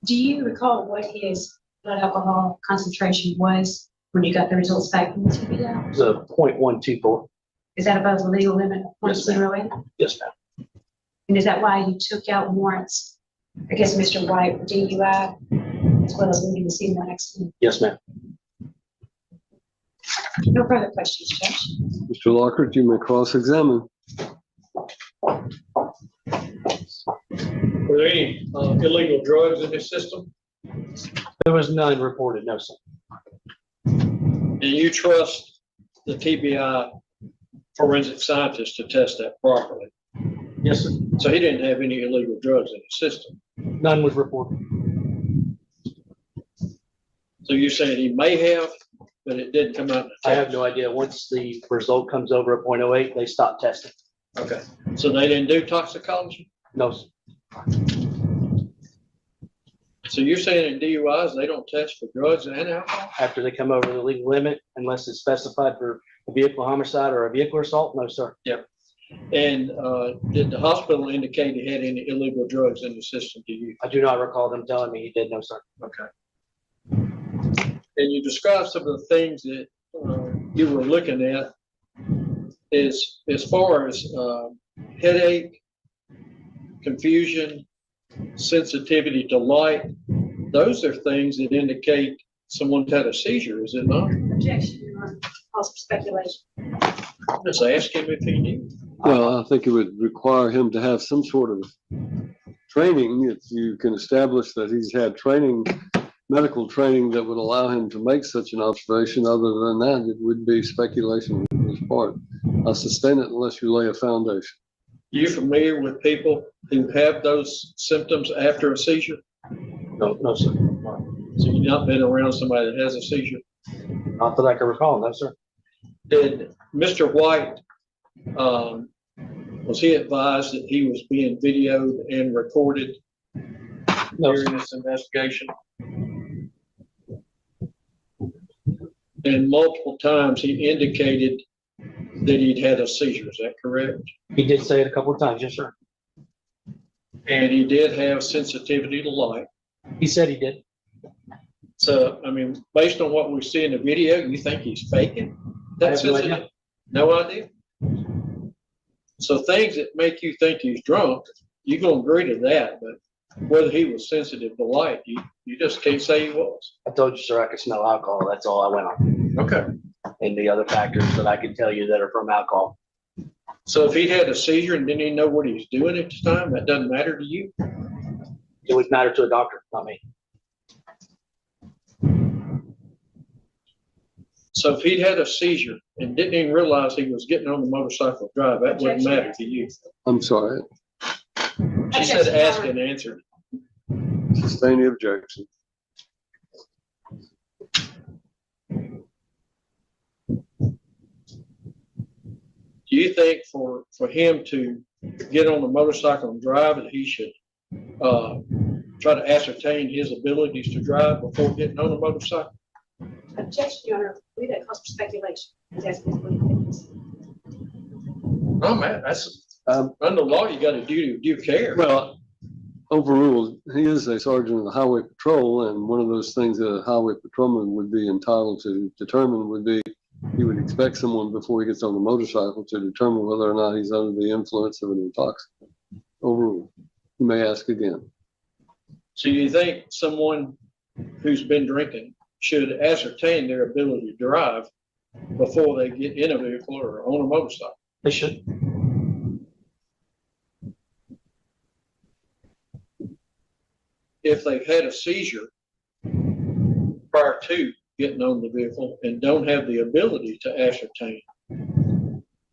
Do you recall what his blood alcohol concentration was when you got the results back from the TBI? It was a 0.124. Is that above the legal limit of Yes, ma'am. 0.08? Yes, ma'am. And is that why you took out warrants against Mr. White for DUI as well as leaving the scene the next day? Yes, ma'am. No further questions, Judge. Mr. Lockhart, you may cross-examine. Were there any illegal drugs in this system? There was none reported, no, sir. And you trust the TBI forensic scientist to test that properly? Yes, sir. So he didn't have any illegal drugs in his system? None was reported. So you're saying he may have, but it didn't come out in the I test? have no idea. Once the result comes over at 0.08, they stop testing. Okay, so they didn't do toxicology? No, sir. So you're saying in DUIs, they don't test for drugs and alcohol? After they come over the legal limit, unless it's specified for a vehicle homicide or a vehicle assault, no, sir. Yep. And did the hospital indicate he had any illegal drugs in the system to you? I do not recall them telling me he did, no, sir. Okay. And you described some of the things that you were looking at is as far as headache, confusion, sensitivity to light. Those are things that indicate someone's had a seizure, is it not? Objection, Your Honor. Also speculation. I'm just asking if he knew. Well, I think it would require him to have some sort of training. If you can establish that he's had training, medical training that would allow him to make such an observation. Other than that, it would be speculation on his part. I sustain it unless you lay a foundation. You familiar with people who have those symptoms after a seizure? No, no, sir. So you've not been around somebody that has a seizure? Not that I can recall, no, sir. Did Mr. White, was he advised that he was being videoed and recorded No, during sir. this investigation? And multiple times he indicated that he'd had a seizure, is that correct? He did say it a couple of times, yes, sir. And he did have sensitivity to light. He said he did. So, I mean, based on what we see in the video, you think he's faking? I have no idea. sensitive? No idea? So things that make you think he's drunk, you're gonna agree to that, but whether he was sensitive to light, you just can't say he was. I told you, sir, I could smell alcohol. That's all I went on. Okay. And the other factors that I can tell you that are from alcohol. So if he had a seizure and didn't even know what he was doing at the time, that doesn't matter to you? It would matter to a doctor, not me. So if he'd had a seizure and didn't even realize he was getting on the motorcycle drive, that wouldn't matter to you? I'm sorry. She said ask and answer. Sustain the objection. Do you think for him to get on the motorcycle and drive, that he should try to ascertain his abilities to drive before getting on a motorcycle? Objection, Your Honor. We that calls for speculation. He's asking for witness. Oh, man, that's, under law, you gotta do care. Well, overruled. He is a sergeant of the highway patrol, and one of those things that a highway patrolman would be entitled to determine would be he would expect someone before he gets on the motorcycle to determine whether or not he's under the influence of an intoxicant. Overruled. You may ask again. So you think someone who's been drinking should ascertain their ability to drive before they get in a vehicle or on a motorcycle? They should. If they've had a seizure prior to getting on the vehicle and don't have the ability to ascertain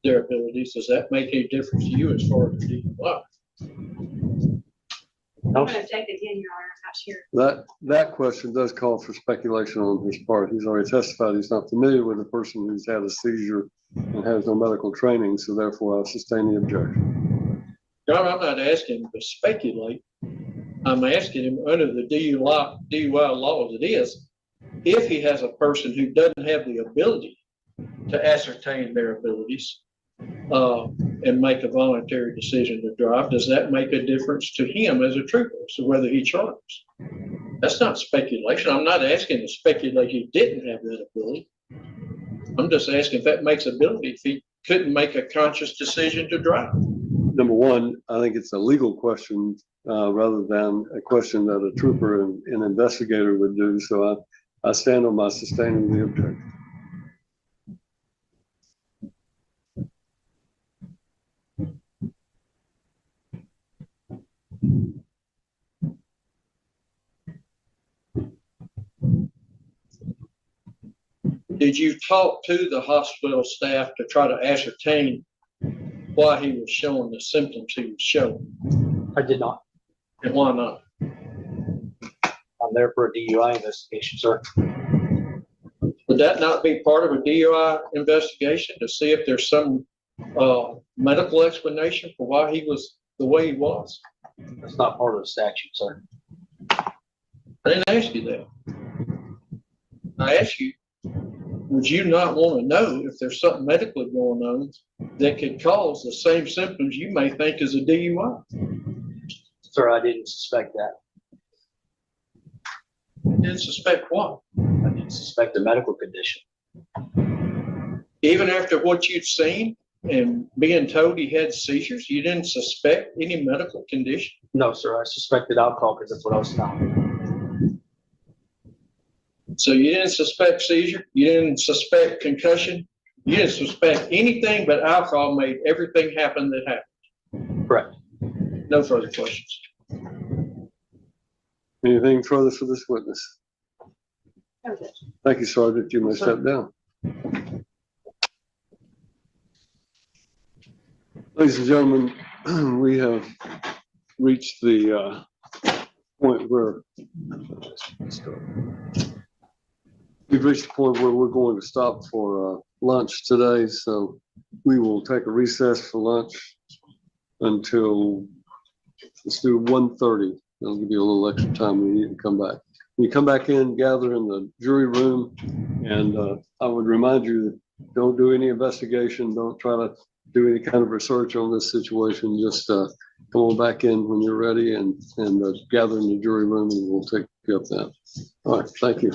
their abilities, does that make any difference to you as far as the DUI? I'm gonna take it again, Your Honor, I'm not sure. That question does call for speculation on his part. He's already testified he's not familiar with a person who's had a seizure and has no medical training, so therefore I'll sustain the objection. No, I'm not asking him to speculate. I'm asking him under the DUI law as it is, if he has a person who doesn't have the ability to ascertain their abilities and make a voluntary decision to drive, does that make a difference to him as a trooper, so whether he charges? That's not speculation. I'm not asking to speculate he didn't have that ability. I'm just asking if that makes ability, if he couldn't make a conscious decision to drive. Number one, I think it's a legal question rather than a question that a trooper and an investigator would do. So I stand on my sustaining the objection. Did you talk to the hospital staff to try to ascertain why he was showing the symptoms he was showing? I did not. And why not? I'm there for a DUI investigation, sir. Would that not be part of a DUI investigation to see if there's some medical explanation for why he was the way he was? That's not part of the statute, sir. I didn't ask you that. I asked you, would you not want to know if there's something medically going on that could cause the same symptoms you may think is a DUI? Sir, I didn't suspect that. You didn't suspect what? I didn't suspect a medical condition. Even after what you'd seen and being told he had seizures, you didn't suspect any medical condition? No, sir. I suspected alcohol because that's what I was found. So you didn't suspect seizure? You didn't suspect concussion? You didn't suspect anything but alcohol made everything happen that happened? Correct. No further questions. Anything further for this witness? Thank you, Sergeant. You may step down. Ladies and gentlemen, we have reached the point where we're going to stop for lunch today. So we will take a recess for lunch until, let's do 1:30. That'll give you a little extra time when you need to come back. When you come back in, gather in the jury room, and I would remind you, don't do any investigation. Don't try to do any kind of research on this situation. Just come on back in when you're ready and gather in the jury room, and we'll take you up then. All right, thank you.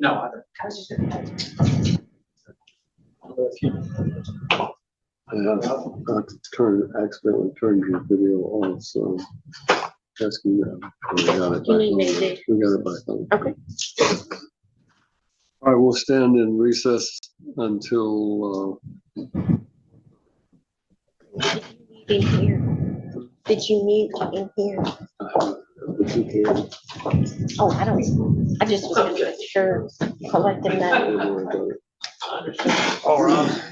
No, I don't. I accidentally turned your video on, so asking you. We got it back. We got it back on. Okay. All right, we'll stand in recess until. In here. Did you mute in here? Oh, I don't. I just was gonna make sure collecting that. All right.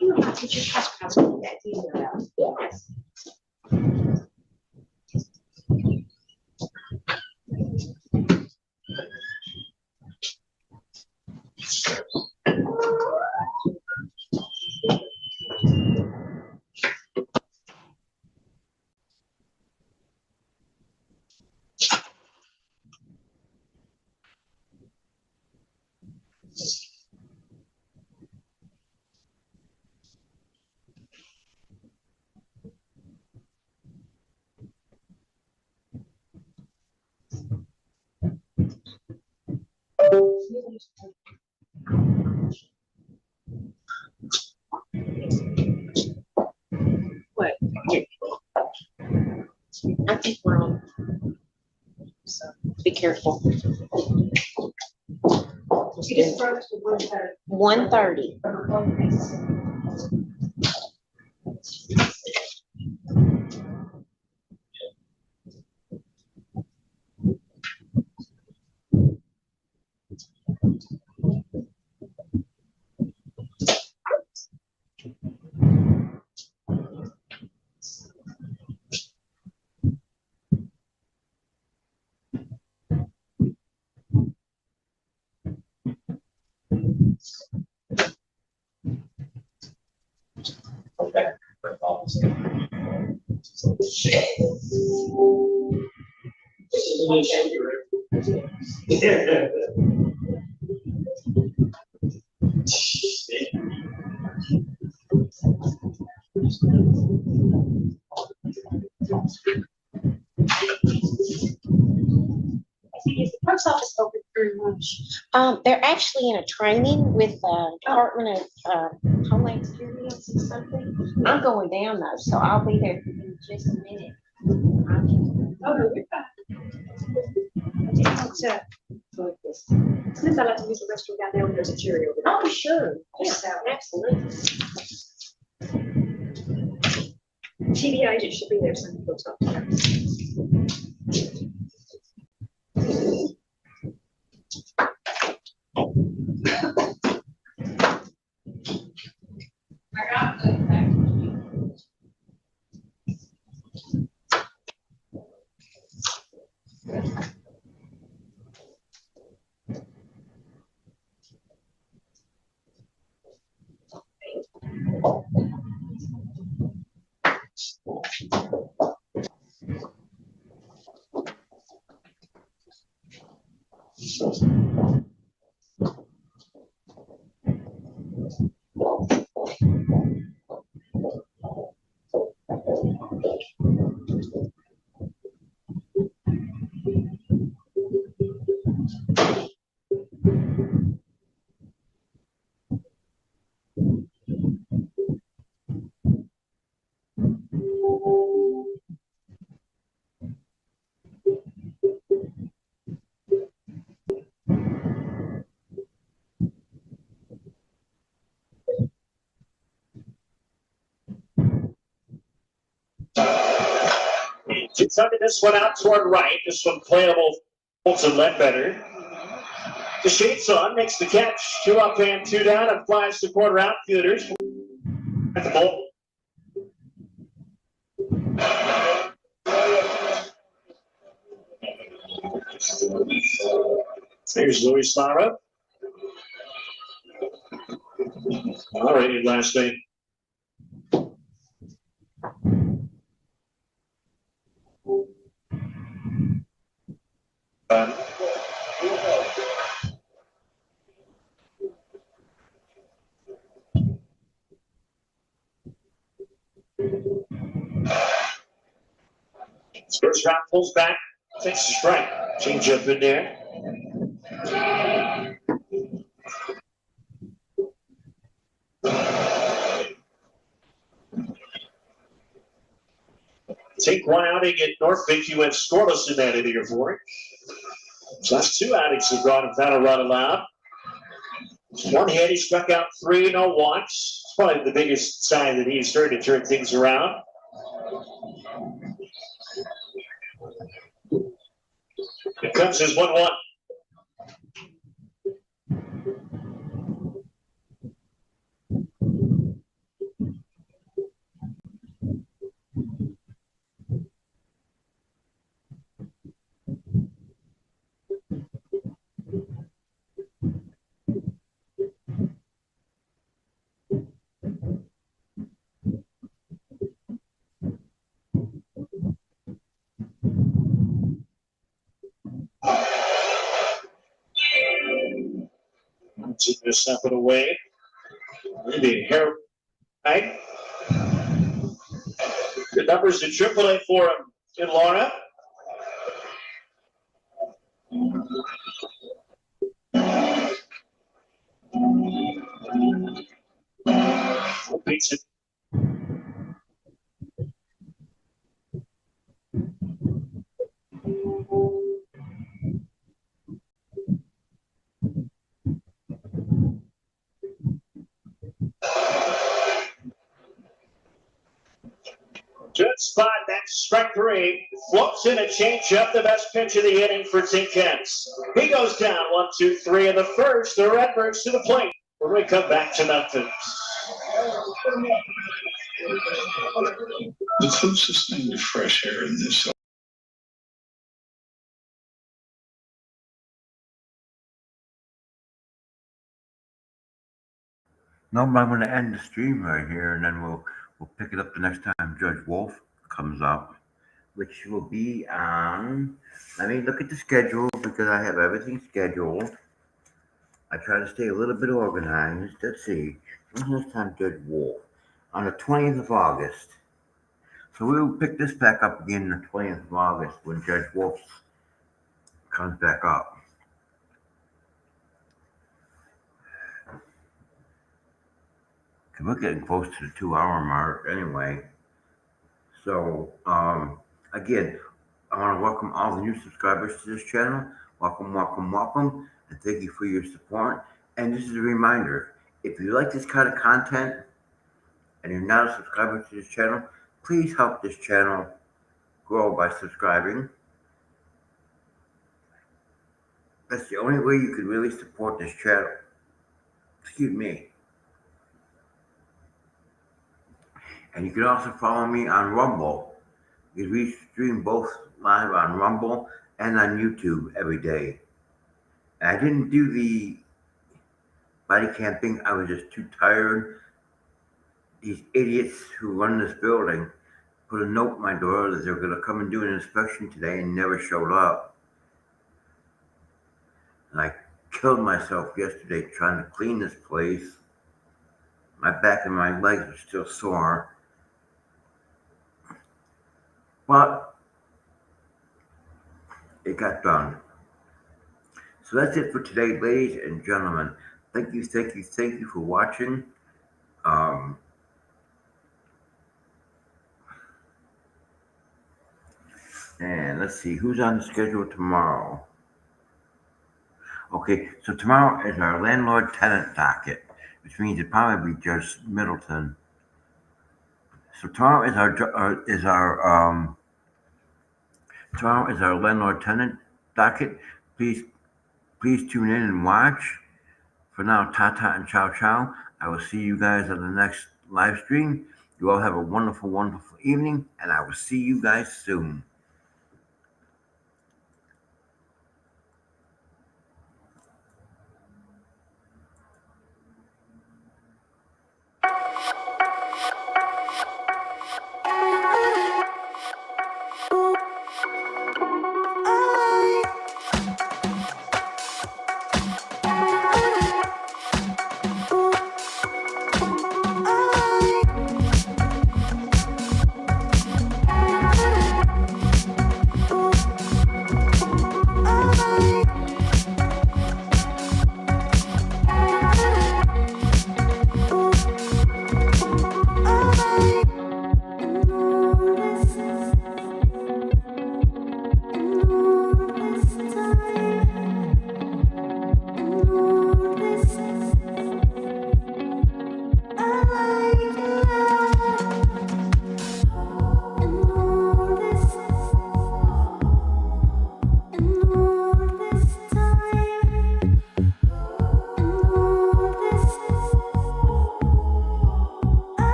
You know, I just asked about that email about. Yes. What? I think we're on. So be careful. It starts to 1:30. Okay. Is the post office open during lunch? They're actually in a training with Department of Homeland Security or something. I'm going down though, so I'll be there in just a minute. Oh, no, we're fine. Since I like to use the restroom down there when there's a jury over there. Oh, sure. Yes, Absolutely. TV agent should be there some post office. She's sending this one out toward right. This one playable Colton Ledbetter. The shades on, makes the catch. 2 up and 2 down, and flies to corner outfielders. At the ball. There's Louis Lara. All right, last name. First round pulls back, takes a strike. Change up in there. Take one outing at Northbridge. He went scoreless in that inning for it. His last 2 outings have gone without a run allowed. One hit, he struck out 3, no walks. It's probably the biggest sign that he's starting to turn things around. Here comes his 1-1. Take this up and away. Maybe hair right. The numbers to AAA for him in Lorna. Good spot. That's strike three. Floats in a changeup, the best pitch of the inning for St. Ken's. He goes down 1-2-3 in the first. The Redbirds to the plate when we come back to Memphis. The closest thing to fresh air in this. No, but I'm going to end the stream right here, and then we'll pick it up the next time Judge Wolfe comes up, which will be on. Let me look at the schedule because I have everything scheduled. I try to stay a little bit organized. Let's see. When's the next time Judge Wolfe? On the 20th of August. So we'll pick this back up again on the 20th of August when Judge Wolfe comes back up. We're getting close to the 2 hour mark anyway. So, again, I want to welcome all the new subscribers to this channel. Welcome, welcome, welcome, and thank you for your support. And this is a reminder, if you like this kind of content and you're not a subscriber to this channel, please help this channel grow by subscribing. That's the only way you can really support this channel. Excuse me. And you can also follow me on Rumble, because we stream both live on Rumble and on YouTube every day. And I didn't do the body cam thing. I was just too tired. These idiots who run this building put a note in my door that they were going to come and do an inspection today and never showed up. And I killed myself yesterday trying to clean this place. My back and my legs are still sore. But it got done. So that's it for today, ladies and gentlemen. Thank you for watching. And let's see who's on the schedule tomorrow. Okay, so tomorrow is our landlord-tenant docket, which means it'd probably be Judge Middleton. So tomorrow is our landlord-tenant docket. Please tune in and watch. For now, ta-ta and ciao. I will see you guys on the next live stream. You all have a wonderful, wonderful evening, and I will see you guys soon.